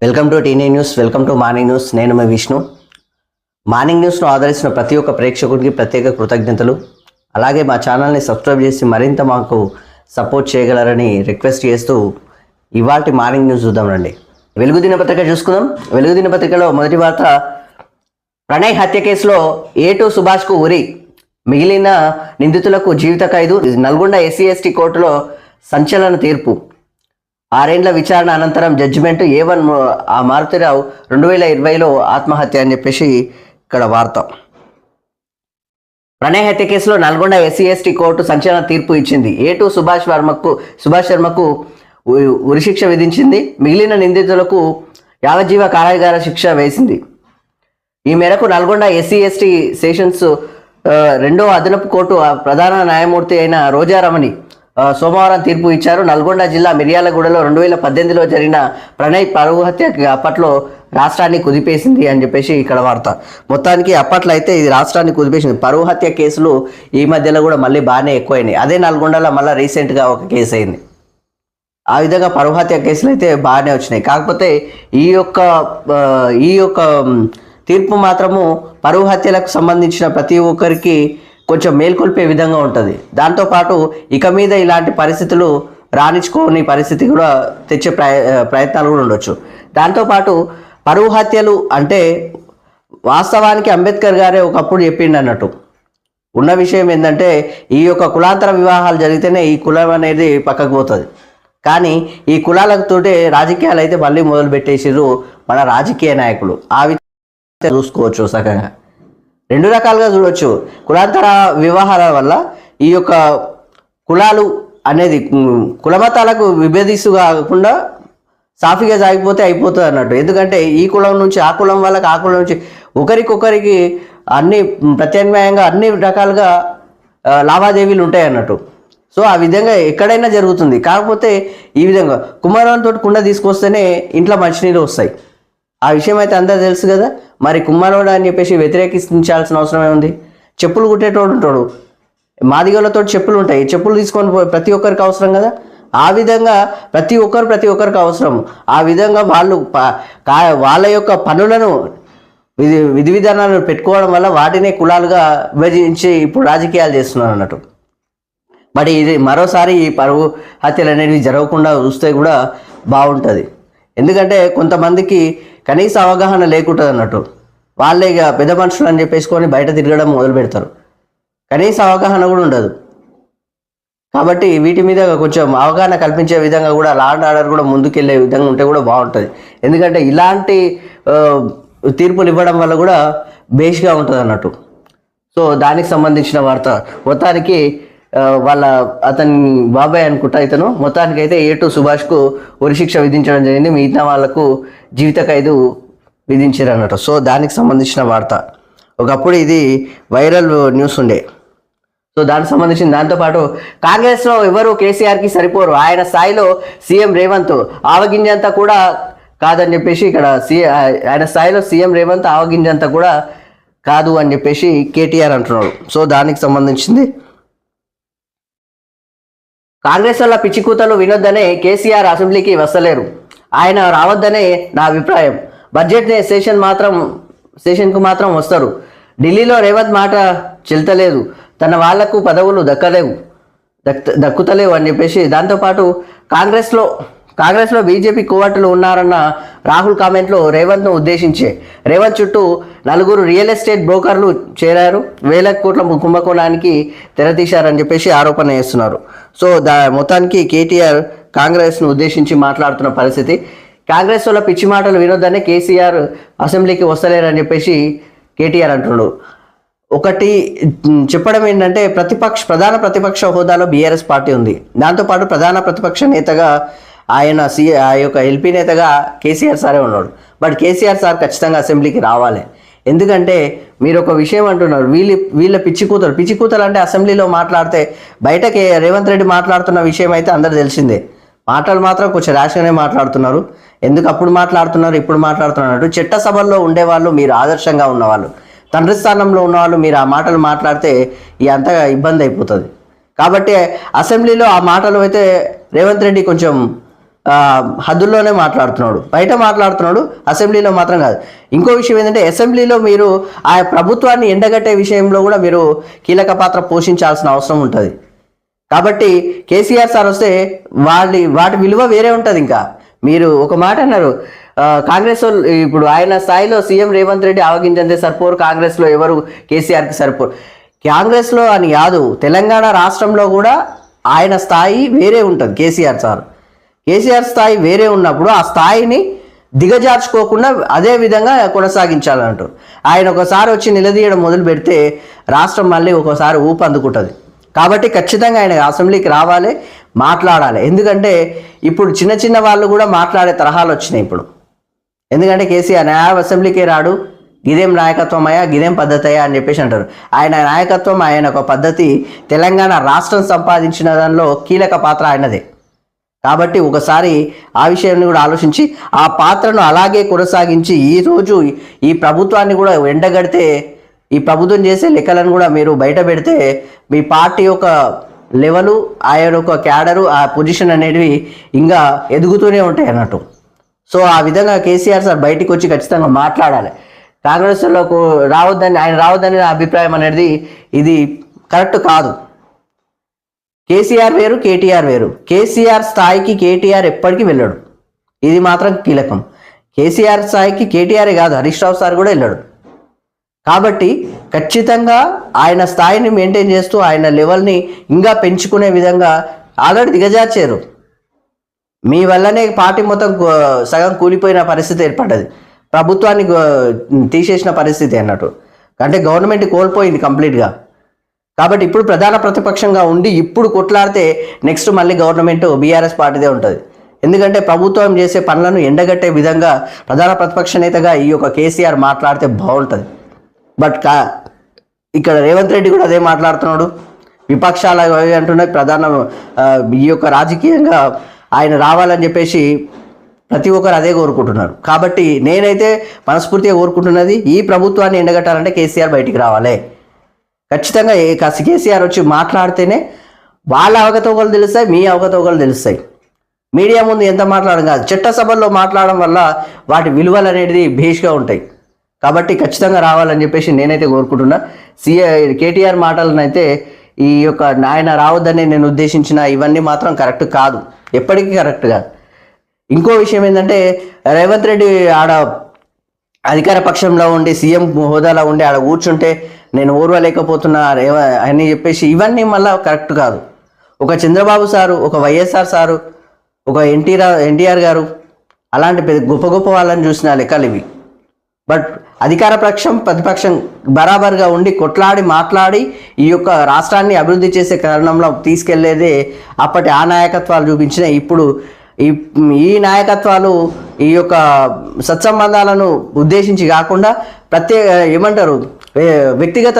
Welcome to టీనే news. Welcome to morning news. నేను మీ విష్ణు. మార్నింగ్ న్యూస్ను ఆదరిస్తున్న ప్రతి ఒక్క ప్రేక్షకుడికి ప్రత్యేక కృతజ్ఞతలు. అలాగే మా ఛానల్ని సబ్స్క్రైబ్ చేసి మరింత మాకు సపోర్ట్ చేయగలరని రిక్వెస్ట్ చేస్తూ ఇవాల్టి మార్నింగ్ న్యూస్ చూద్దాం రండి. వెలుగు దినపత్రిక చూసుకుందాం. వెలుగు దినపత్రికలో మొదటి వార్త, ప్రణయ్ హత్య కేసులో A2 సుభాష్కు ఉరి, మిగిలిన నిందితులకు జీవిత ఖైదు. నల్గొండ SC/ST కోర్టులో సంచలన తీర్పు. 6 ఏళ్ల విచారణ అనంతరం జడ్జిమెంట్. A1 మారుతిరావు 2020లో ఆత్మహత్య అని చెప్పేసి ఇక్కడ వార్త. ప్రణయ్ హత్య కేసులో నల్గొండ SC/ST కోర్టు సంచలన తీర్పు ఇచ్చింది. A2 సుభాష్ శర్మకు ఉరిశిక్ష విధించింది. మిగిలిన నిందితులకు యావజ్జీవ కారాగార శిక్ష వేసింది. ఈ మేరకు నల్గొండ SC/ST సెషన్స్ 2వ అదనపు కోర్టు ప్రధాన న్యాయమూర్తి అయిన రోజారమణి సోమవారం తీర్పు ఇచ్చారు. నల్గొండ జిల్లా మిర్యాలగూడలో 2018లో జరిగిన ప్రణయ్ పరువు హత్య అప్పట్లో రాష్ట్రాన్ని కుదిపేసింది అని చెప్పేసి ఇక్కడ వార్త. మొత్తానికి అప్పట్లో అయితే ఇది రాష్ట్రాన్ని కుదిపేసింది. పరువు హత్య కేసులు ఈ మధ్యలో కూడా మళ్ళీ బాగానే ఎక్కువైనాయి. అదే నల్గొండలో మళ్ళీ రీసెంట్గా ఒక కేసు అయింది. ఆ విధంగా పరువు హత్య కేసులు అయితే బాగానే వచ్చినాయి. కాకపోతే ఈ యొక్క తీర్పు మాత్రము పరువు హత్యలకు సంబంధించిన ప్రతి ఒక్కరికి కొంచెం మేల్కొల్పే విధంగా ఉంటుంది. దాంతోపాటు ఇక మీద ఇలాంటి పరిస్థితులు రాణించుకోని పరిస్థితి కూడా తెచ్చే ప్రయత్నాలు కూడా ఉండొచ్చు. దాంతోపాటు పరువు హత్యలు అంటే వాస్తవానికి అంబేద్కర్ గారే ఒకప్పుడు చెప్పిండు అన్నట్టు. ఉన్న విషయం ఏంటంటే ఈ యొక్క కులాంతర వివాహాలు జరిగితేనే ఈ కులం అనేది పక్కకు పోతుంది. కానీ ఈ కులాలతోటే రాజకీయాలు అయితే మళ్ళీ మొదలు పెట్టేసిర్రు మన రాజకీయ నాయకులు. ఆ విధంగా చూసుకోవచ్చు. చక్కగా 2 రకాలుగా చూడవచ్చు. కులాంతర వివాహాల వల్ల ఈ యొక్క కులాలు అనేది కులమతాలకు విభేదిస్తూ కాకుండా సాఫీగా సాగిపోతే అయిపోతుంది అన్నట్టు. ఎందుకంటే ఈ కులం నుంచి ఆ కులం వాళ్ళకి, ఆ కులం నుంచి ఒకరికొకరికి అన్ని ప్రత్యామ్నాయంగా అన్ని రకాలుగా లావాదేవీలు ఉంటాయి అన్నట్టు. సో ఆ విధంగా ఎక్కడైనా జరుగుతుంది. కాకపోతే ఈ విధంగా కుమారంతో కుండ తీసుకొస్తేనే ఇంట్లో మంచినీళ్ళు వస్తాయి. ఆ విషయం అయితే అందరూ తెలుసు కదా. మరి కుమ్మరోడు అని చెప్పేసి వ్యతిరేకించాల్సిన అవసరం ఏముంది? చెప్పులు కుట్టేటోడు ఉంటాడు, మాదిగలతో చెప్పులు ఉంటాయి, చెప్పులు తీసుకొని ప్రతి ఒక్కరికి అవసరం కదా. ఆ విధంగా ప్రతి ఒక్కరికి అవసరం. ఆ విధంగా వాళ్ళు వాళ్ళ యొక్క పనులను విధి విధానాలను పెట్టుకోవడం వల్ల వాటినే కులాలుగా విభజించి ఇప్పుడు రాజకీయాలు చేస్తున్నారు అన్నట్టు. మరి ఇది మరోసారి ఈ పరువు హత్యలు అనేవి జరగకుండా చూస్తే కూడా బాగుంటుంది. ఎందుకంటే కొంతమందికి కనీస అవగాహన లేకుంటుంది అన్నట్టు. వాళ్ళే ఇక పెద్ద మనుషులు అని చెప్పేసుకొని బయట తిరగడం మొదలు పెడతారు. కనీస అవగాహన కూడా ఉండదు. కాబట్టి వీటి మీద కొంచెం అవగాహన కల్పించే విధంగా కూడా లా అండ్ ఆర్డర్ కూడా ముందుకెళ్ళే విధంగా ఉంటే కూడా బాగుంటుంది. ఎందుకంటే ఇలాంటి తీర్పులు ఇవ్వడం వల్ల కూడా బేస్గా ఉంటుంది అన్నట్టు. సో దానికి సంబంధించిన వార్త. మొత్తానికి అతని బాబాయ్ అనుకుంటా ఇతను. మొత్తానికైతే A2 సుభాష్కు ఉరిశిక్ష విధించడం జరిగింది. మిగతా వాళ్లకు జీవిత ఖైదు విధించారు అన్నట్టు. సో దానికి సంబంధించిన వార్త. ఒకప్పుడు ఇది వైరల్ న్యూస్ ఉండే. సో దానికి సంబంధించిన దాంతోపాటు కాంగ్రెస్లో ఎవరు కేసీఆర్కి సరిపోరు, ఆయన స్థాయిలో సీఎం రేవంత్ ఆవగింజంతా కూడా కాదని చెప్పేసి ఇక్కడ ఆయన స్థాయిలో సీఎం రేవంత్ ఆవగింజంతా కూడా కాదు అని చెప్పేసి కేటీఆర్ అంటున్నాడు. సో దానికి సంబంధించింది. కాంగ్రెస్ వల్ల పిచ్చికూతలు వినొద్దనే కేసీఆర్ అసెంబ్లీకి వస్తలేరు, ఆయన రావద్దనే నా అభిప్రాయం. బడ్జెట్ సెషన్కు మాత్రం వస్తారు. ఢిల్లీలో రేవంత్ మాట చెల్తలేదు, తన వాళ్లకు పదవులు దక్కుతలేవు అని చెప్పేసి. దాంతోపాటు కాంగ్రెస్లో బీజేపీ కోవట్లు ఉన్నారన్న రాహుల్ కామెంట్లో రేవంత్ను ఉద్దేశించే. రేవంత్ చుట్టూ 4 రియల్ ఎస్టేట్ బ్రోకర్లు చేరారు, వేల కోట్ల కుంభకోణానికి తెరతీశారని చెప్పేసి ఆరోపణ చేస్తున్నారు. సో మొత్తానికి కేటీఆర్ కాంగ్రెస్ను ఉద్దేశించి మాట్లాడుతున్న పరిస్థితి. కాంగ్రెస్ వల్ల పిచ్చి మాటలు వినొద్దనే కేసీఆర్ అసెంబ్లీకి వస్తలేరని చెప్పేసి కేటీఆర్ అంటున్నాడు. ఒకటి చెప్పడం ఏంటంటే ప్రధాన ప్రతిపక్ష హోదాలో బీఆర్ఎస్ పార్టీ ఉంది. దాంతోపాటు ప్రధాన ప్రతిపక్ష నేతగా ఆ యొక్క ఎల్పీ నేతగా కేసీఆర్ సారే ఉన్నాడు. బట్ కేసీఆర్ సార్ ఖచ్చితంగా అసెంబ్లీకి రావాలి. ఎందుకంటే మీరు ఒక విషయం అంటున్నారు, వీళ్ళ పిచ్చి కూతురు అంటే అసెంబ్లీలో మాట్లాడితే, బయటకి రేవంత్ రెడ్డి మాట్లాడుతున్న విషయం అయితే అందరు తెలిసిందే. మాటలు మాత్రం కొంచెం ర్యాష్గానే మాట్లాడుతున్నారు. ఎందుకు అప్పుడు మాట్లాడుతున్నారు ఇప్పుడు మాట్లాడుతున్నారు. చట్టసభల్లో ఉండేవాళ్ళు, మీరు ఆదర్శంగా ఉన్నవాళ్ళు, తండ్రి స్థానంలో ఉన్నవాళ్ళు మీరు ఆ మాటలు మాట్లాడితే అంతగా ఇబ్బంది అయిపోతుంది. కాబట్టి అసెంబ్లీలో ఆ మాటలు అయితే రేవంత్ రెడ్డి కొంచెం హద్దుల్లోనే మాట్లాడుతున్నాడు, బయట మాట్లాడుతున్నాడు, అసెంబ్లీలో మాత్రం కాదు. ఇంకో విషయం ఏంటంటే అసెంబ్లీలో మీరు ఆ ప్రభుత్వాన్ని ఎండగట్టే విషయంలో కూడా మీరు కీలక పాత్ర పోషించాల్సిన అవసరం ఉంటుంది. కాబట్టి కేసీఆర్ సార్ వస్తే వాటి విలువ వేరే ఉంటుంది. ఇంకా మీరు ఒక మాట అన్నారు, కాంగ్రెస్ ఇప్పుడు ఆయన స్థాయిలో సీఎం రేవంత్ రెడ్డి ఆవగించంతే సరిపోరు, కాంగ్రెస్లో ఎవరు కేసీఆర్కి సరిపోరు. కాంగ్రెస్లో అని కాదు, తెలంగాణ రాష్ట్రంలో కూడా ఆయన స్థాయి వేరే ఉంటుంది. కేసీఆర్ స్థాయి వేరే ఉన్నప్పుడు ఆ స్థాయిని దిగజార్చుకోకుండా అదే విధంగా కొనసాగించాలంటారు. ఆయన ఒకసారి వచ్చి నిలదీయడం మొదలు పెడితే రాష్ట్రం మళ్ళీ ఒకసారి ఊపు అందుకుంటుంది. కాబట్టి ఖచ్చితంగా ఆయన అసెంబ్లీకి రావాలి, మాట్లాడాలి. ఎందుకంటే ఇప్పుడు చిన్న చిన్న వాళ్ళు కూడా మాట్లాడే తరహాలు వచ్చినాయి ఇప్పుడు. ఎందుకంటే కేసీఆర్ అసెంబ్లీకే రాడు, గిదేం నాయకత్వం అయ్యా, గిదేం పద్ధతి అయ్యా అని చెప్పేసి అంటారు. ఆయన నాయకత్వం, ఆయన ఒక పద్ధతి, తెలంగాణ రాష్ట్రం సంపాదించిన దానిలో కీలక పాత్ర ఆయనదే. కాబట్టి ఒకసారి ఆ విషయాన్ని కూడా ఆలోచించి ఆ పాత్రను అలాగే కొనసాగించి ఈరోజు ఈ ప్రభుత్వాన్ని కూడా ఎండగడితే, ఈ ప్రభుత్వం చేసే లెక్కలను కూడా మీరు బయట పెడితే మీ పార్టీ యొక్క లెవెలు, ఆయన యొక్క క్యాడరు, ఆ పొజిషన్ అనేటివి ఇంకా ఎదుగుతూనే ఉంటాయి అన్నట్టు. సో ఆ విధంగా కేసీఆర్ సార్ బయటికి వచ్చి ఖచ్చితంగా మాట్లాడాలి. కాంగ్రెస్లోకి ఆయన రావద్దని నా అభిప్రాయం అనేది ఇది కరెక్ట్ కాదు. కేసీఆర్ వేరు, కేటీఆర్ వేరు. కేసీఆర్ స్థాయికి కేటీఆర్ ఎప్పటికీ వెళ్ళాడు, ఇది మాత్రం కీలకం. కేసీఆర్ స్థాయికి కేటీఆరే కాదు, హరీష్ రావు సార్ కూడా వెళ్ళాడు. కాబట్టి ఖచ్చితంగా ఆయన స్థాయిని మెయింటైన్ చేస్తూ ఆయన లెవెల్ని ఇంకా పెంచుకునే విధంగా ఆల్రెడీ దిగజార్చారు. మీ వల్లనే పార్టీ మొత్తం సగం కూలిపోయిన పరిస్థితి ఏర్పడ్డది, ప్రభుత్వాన్ని తీసేసిన పరిస్థితి అన్నట్టు. అంటే గవర్నమెంట్ కోల్పోయింది కంప్లీట్గా. కాబట్టి ఇప్పుడు ప్రధాన ప్రతిపక్షంగా ఉండి ఇప్పుడు కొట్లాడితే నెక్స్ట్ మళ్ళీ గవర్నమెంట్ బీఆర్ఎస్ పార్టీదే ఉంటుంది. ఎందుకంటే ప్రభుత్వం చేసే పనులను ఎండగట్టే విధంగా ప్రధాన ప్రతిపక్ష నేతగా ఈ యొక్క కేసీఆర్ మాట్లాడితే బాగుంటుంది. బట్ ఇక్కడ రేవంత్ రెడ్డి కూడా అదే మాట్లాడుతున్నాడు. విపక్షాలు అంటున్నాయి, ప్రధాన ఈ యొక్క రాజకీయంగా ఆయన రావాలని చెప్పేసి ప్రతి ఒక్కరు అదే కోరుకుంటున్నారు. కాబట్టి నేనైతే మనస్ఫూర్తిగా కోరుకుంటున్నది, ఈ ప్రభుత్వాన్ని ఎండగట్టాలంటే కేసీఆర్ బయటికి రావాలి. ఖచ్చితంగా కేసీఆర్ వచ్చి మాట్లాడితేనే వాళ్ళ అవకతవకలు తెలుస్తాయి, మీ అవకతవకలు తెలుస్తాయి. మీడియా ముందు ఎంత మాట్లాడడం కాదు, చట్టసభల్లో మాట్లాడడం వల్ల వాటి విలువలు అనేది భేష్గా ఉంటాయి. కాబట్టి ఖచ్చితంగా రావాలని చెప్పేసి నేనైతే కోరుకుంటున్నా. కేటీఆర్ మాటలను అయితే ఈ యొక్క ఆయన రావద్దని నేను ఉద్దేశించిన ఇవన్నీ మాత్రం కరెక్ట్ కాదు, ఎప్పటికీ కరెక్ట్ కాదు. ఇంకో విషయం ఏంటంటే రేవంత్ రెడ్డి ఆడ అధికార పక్షంలో ఉండి సీఎం హోదాలో ఉండి ఆడ కూర్చుంటే నేను ఓర్వలేకపోతున్నా అని చెప్పేసి ఇవన్నీ మళ్ళీ కరెక్ట్ కాదు. ఒక చంద్రబాబు సారు, ఒక వైఎస్ఆర్ సారు, ఒక ఎన్టీఆర్ గారు అలాంటి గొప్ప గొప్ప వాళ్ళని చూసిన లెక్కలు ఇవి. బట్ అధికార పక్షం ప్రతిపక్షం బరాబర్గా ఉండి కొట్లాడి మాట్లాడి ఈ యొక్క రాష్ట్రాన్ని అభివృద్ధి చేసే కారణంలో తీసుకెళ్లేదే అప్పటి ఆ నాయకత్వాలు చూపించిన. ఇప్పుడు ఈ నాయకత్వాలు ఈ యొక్క సత్సంబంధాలను ఉద్దేశించి కాకుండా ఏమంటారు వ్యక్తిగత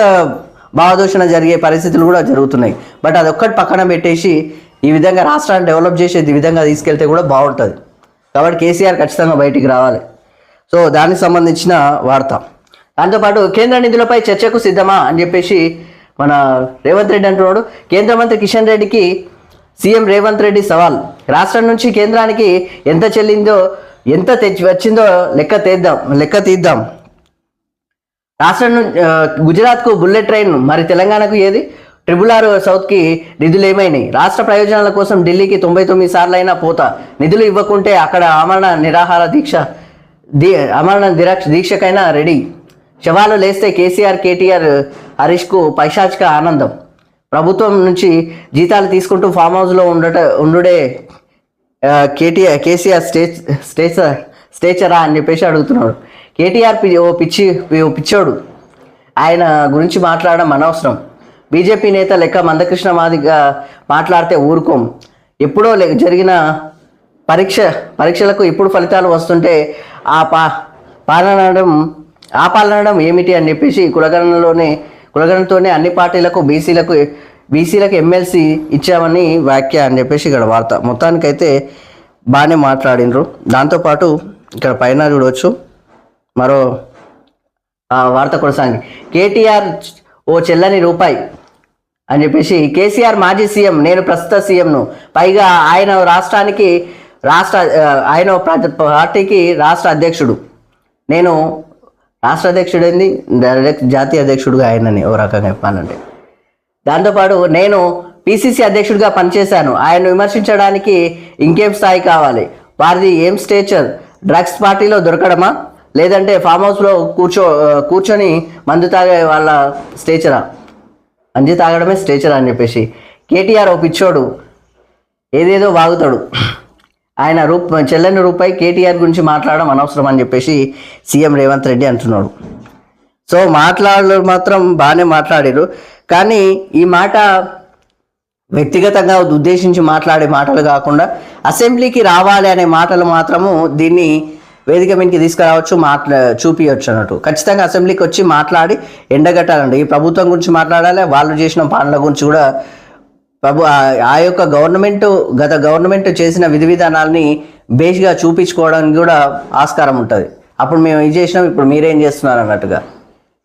భావదూషణ జరిగే పరిస్థితులు కూడా జరుగుతున్నాయి. బట్ అదొక్కటి పక్కన పెట్టేసి ఈ విధంగా రాష్ట్రాన్ని డెవలప్ చేసేది విధంగా తీసుకెళ్తే కూడా బాగుంటుంది. కాబట్టి కేసీఆర్ ఖచ్చితంగా బయటికి రావాలి. సో దానికి సంబంధించిన వార్త. దాంతోపాటు కేంద్ర నిధులపై చర్చకు సిద్ధమా అని చెప్పేసి మన రేవంత్ రెడ్డి అంటున్నాడు. కేంద్ర మంత్రి కిషన్ రెడ్డికి సీఎం రేవంత్ రెడ్డి సవాల్. రాష్ట్రం నుంచి కేంద్రానికి ఎంత చెల్లిందో, ఎంత వచ్చిందో లెక్క తీద్దాం. రాష్ట్రం గుజరాత్కు బుల్లెట్ ట్రైన్, మరి తెలంగాణకు ఏది? RRR సౌత్కి నిధులు ఏమైనాయి? రాష్ట్ర ప్రయోజనాల కోసం ఢిల్లీకి 99 సార్లు అయినా పోతా, నిధులు ఇవ్వకుంటే అక్కడ ఆమరణ దీక్షకైనా రెడీ. శవాలు లేస్తే కేసీఆర్, కేటీఆర్, హరీష్కు పైశాచిక ఆనందం. ప్రభుత్వం నుంచి జీతాలు తీసుకుంటూ ఫామ్ హౌస్లో ఉండుడే కేసీఆర్ స్టేచరా అని చెప్పేసి అడుగుతున్నాడు. కేటీఆర్ ఓ పిచ్చోడు, ఆయన గురించి మాట్లాడడం అనవసరం. బీజేపీ నేత లెక్క మందకృష్ణ మాదిగా మాట్లాడితే ఊరుకోం. ఎప్పుడో జరిగిన పరీక్షలకు ఇప్పుడు ఫలితాలు వస్తుంటే పాలనడం ఏమిటి అని చెప్పేసి కులగణనతోనే అన్ని పార్టీలకు బీసీలకు ఎమ్మెల్సీ ఇచ్చామని వ్యాఖ్య అని చెప్పేసి ఇక్కడ వార్త. మొత్తానికైతే బాగానే మాట్లాడినరు. దాంతోపాటు ఇక్కడ పైన చూడవచ్చు మరో వార్త కొనసాగి, కేటీఆర్ ఓ చెల్లని రూపాయి అని చెప్పేసి కేసీఆర్ మాజీ సీఎం, నేను ప్రస్తుత సీఎంను, పైగా ఆయన రాష్ట్రానికి ఆయన పార్టీకి రాష్ట్ర అధ్యక్షుడు. నేను రాష్ట్ర అధ్యక్షుడు ఏంది, డైరెక్ట్ జాతీయ అధ్యక్షుడుగా ఆయనని ఓ రకంగా చెప్పాలంటే. దాంతోపాటు నేను పిసిసి అధ్యక్షుడిగా పనిచేశాను. ఆయన విమర్శించడానికి ఇంకేం స్థాయి కావాలి? వారిది ఏం స్టేచర్? డ్రగ్స్ పార్టీలో దొరకడమా, లేదంటే ఫామ్ హౌస్లో కూర్చొని మందు తాగే వాళ్ళ స్టేచరా? మందు తాగడమే స్టేచర్ అని చెప్పేసి కేటీఆర్ ఓ పిచ్చోడు ఏదేదో వాగుతాడు. ఆయన చెల్లని రూపాయి కేటీఆర్ గురించి మాట్లాడడం అనవసరం అని చెప్పేసి సీఎం రేవంత్ రెడ్డి అంటున్నాడు. సో మాట్లాడరు మాత్రం బాగానే మాట్లాడారు, కానీ ఈ మాట వ్యక్తిగతంగా ఉద్దేశించి మాట్లాడే మాటలు కాకుండా అసెంబ్లీకి రావాలి అనే మాటలు మాత్రము దీన్ని వేదిక మీదకి తీసుకురావచ్చు, చూపించవచ్చు అన్నట్టు. ఖచ్చితంగా అసెంబ్లీకి వచ్చి మాట్లాడి ఎండగట్టాలండి. ఈ ప్రభుత్వం గురించి మాట్లాడాలి, వాళ్ళు చేసిన పనుల గురించి కూడా. ఆ యొక్క గత గవర్నమెంట్ చేసిన విధి విధానాలని బేస్గా చూపించుకోవడానికి కూడా ఆస్కారం ఉంటుంది. అప్పుడు మేము ఇది చేసినాం, ఇప్పుడు మీరేం చేస్తున్నారు అన్నట్టుగా.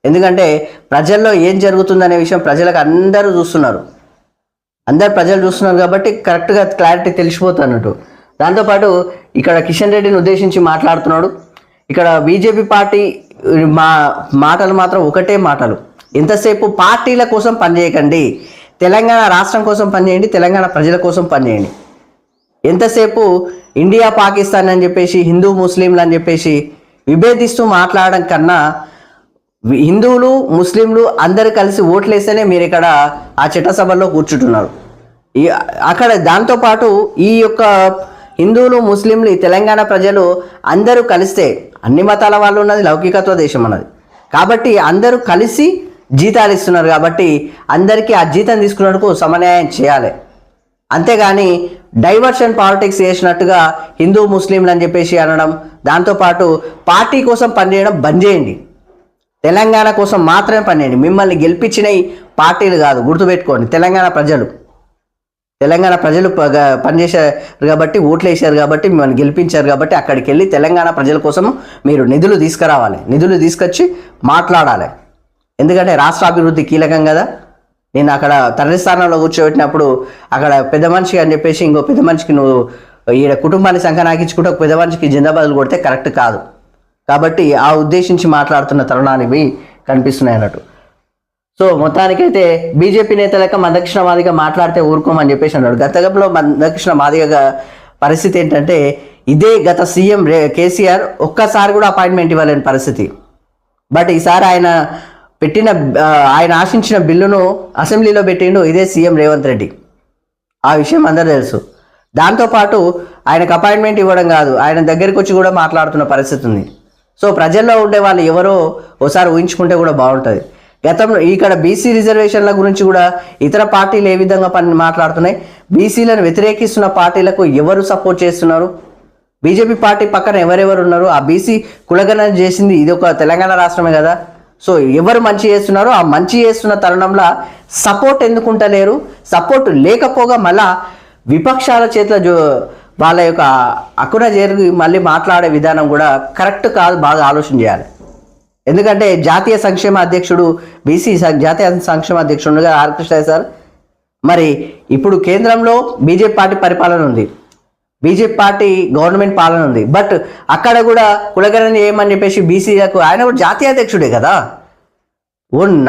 ఎందుకంటే ప్రజల్లో ఏం జరుగుతుందనే విషయం ప్రజలకు అందరూ చూస్తున్నారు, ప్రజలు చూస్తున్నారు కాబట్టి కరెక్ట్గా క్లారిటీ తెలిసిపోతుంది అన్నట్టు. దాంతోపాటు ఇక్కడ కిషన్ రెడ్డిని ఉద్దేశించి మాట్లాడుతున్నాడు. ఇక్కడ బీజేపీ పార్టీ మాటలు మాత్రం ఒకటే మాటలు, ఎంతసేపు పార్టీల కోసం పనిచేయకండి, తెలంగాణ రాష్ట్రం కోసం పనిచేయండి, తెలంగాణ ప్రజల కోసం పనిచేయండి. ఎంతసేపు ఇండియా పాకిస్తాన్ అని చెప్పేసి, హిందూ ముస్లింలు అని చెప్పేసి విభేదిస్తూ మాట్లాడడం కన్నా హిందువులు ముస్లింలు అందరు కలిసి ఓట్లేస్తేనే మీరు ఇక్కడ ఆ చట్టసభల్లో కూర్చుంటున్నారు. అక్కడ దాంతోపాటు ఈ యొక్క హిందువులు ముస్లింలు తెలంగాణ ప్రజలు అందరూ కలిస్తే, అన్ని మతాల వాళ్ళు ఉన్నది లౌకికత్వ దేశం అన్నది కాబట్టి అందరూ కలిసి జీతాలు ఇస్తున్నారు కాబట్టి అందరికీ ఆ జీతం తీసుకున్నందుకు సమన్యాయం చేయాలి. అంతేగాని డైవర్షన్ పాలిటిక్స్ చేసినట్టుగా హిందూ ముస్లింలు అని చెప్పేసి అనడం, దాంతోపాటు పార్టీ కోసం పనిచేయడం బంద్ చేయండి. తెలంగాణ కోసం మాత్రమే పనిచేయండి. మిమ్మల్ని గెలిపించిన పార్టీలు కాదు, గుర్తుపెట్టుకోండి. తెలంగాణ ప్రజలు పనిచేశారు కాబట్టి, ఓట్లు వేశారు కాబట్టి, మిమ్మల్ని గెలిపించారు కాబట్టి అక్కడికి వెళ్ళి తెలంగాణ ప్రజల కోసం మీరు నిధులు తీసుకురావాలి, నిధులు తీసుకొచ్చి మాట్లాడాలి. ఎందుకంటే రాష్ట్ర అభివృద్ధి కీలకం కదా. నేను అక్కడ తండ్రి స్థానంలో కూర్చోబెట్టినప్పుడు అక్కడ పెద్ద మనిషి అని చెప్పేసి ఇంకో పెద్ద మనిషికి నువ్వు ఈడ కుటుంబాన్ని సంకనాకించుకుంటూ ఒక పెద్ద మనిషికి జిందాబాదులు కొడితే కరెక్ట్ కాదు. కాబట్టి ఆ ఉద్దేశించి మాట్లాడుతున్న తరుణానివి కనిపిస్తున్నాయి అన్నట్టు. సో మొత్తానికైతే బీజేపీ నేతలక మందకృష్ణమాదిగా మాట్లాడితే ఊరుకోమని చెప్పేసి అన్నాడు. గతంలో మందకృష్ణమాదిగా పరిస్థితి ఏంటంటే ఇదే గత సీఎం కేసీఆర్ ఒక్కసారి కూడా అపాయింట్మెంట్ ఇవ్వలేని పరిస్థితి. బట్ ఈసారి ఆయన ఆశించిన బిల్లును అసెంబ్లీలో పెట్టిండు ఇదే సీఎం రేవంత్ రెడ్డి. ఆ విషయం అందరూ తెలుసు. దాంతోపాటు ఆయనకు అపాయింట్మెంట్ ఇవ్వడం కాదు, ఆయన దగ్గరికి వచ్చి కూడా మాట్లాడుతున్న పరిస్థితి ఉంది. సో ప్రజల్లో ఉండే వాళ్ళు ఎవరో ఒకసారి ఊహించుకుంటే కూడా బాగుంటుంది. గతంలో ఇక్కడ బీసీ రిజర్వేషన్ల గురించి కూడా ఇతర పార్టీలు ఏ విధంగా మాట్లాడుతున్నాయి, బీసీలను వ్యతిరేకిస్తున్న పార్టీలకు ఎవరు సపోర్ట్ చేస్తున్నారు, బీజేపీ పార్టీ పక్కన ఎవరెవరు ఉన్నారు, ఆ బీసీ కులగణన చేసింది ఇది ఒక తెలంగాణ రాష్ట్రమే కదా. సో ఎవరు మంచి చేస్తున్నారో ఆ మంచి చేస్తున్న తరుణంలో సపోర్ట్ ఎందుకుంటలేరు, సపోర్ట్ లేకపోగా మళ్ళా విపక్షాల చేతిలో వాళ్ళ యొక్క అక్కున చేరి మళ్ళీ మాట్లాడే విధానం కూడా కరెక్ట్ కాదు, బాగా ఆలోచన చేయాలి. ఎందుకంటే జాతీయ సంక్షేమ అధ్యక్షుడు బీసీ జాతీయ సంక్షేమ అధ్యక్షుడుగా ఆర్ కృష్ణయ్య సార్, మరి ఇప్పుడు కేంద్రంలో బీజేపీ పార్టీ పరిపాలన ఉంది, బీజేపీ పార్టీ గవర్నమెంట్ పాలన ఉంది. బట్ అక్కడ కూడా కులగణన ఏమని చెప్పేసి బీసీలకు ఆయన కూడా జాతీయ అధ్యక్షుడే కదా.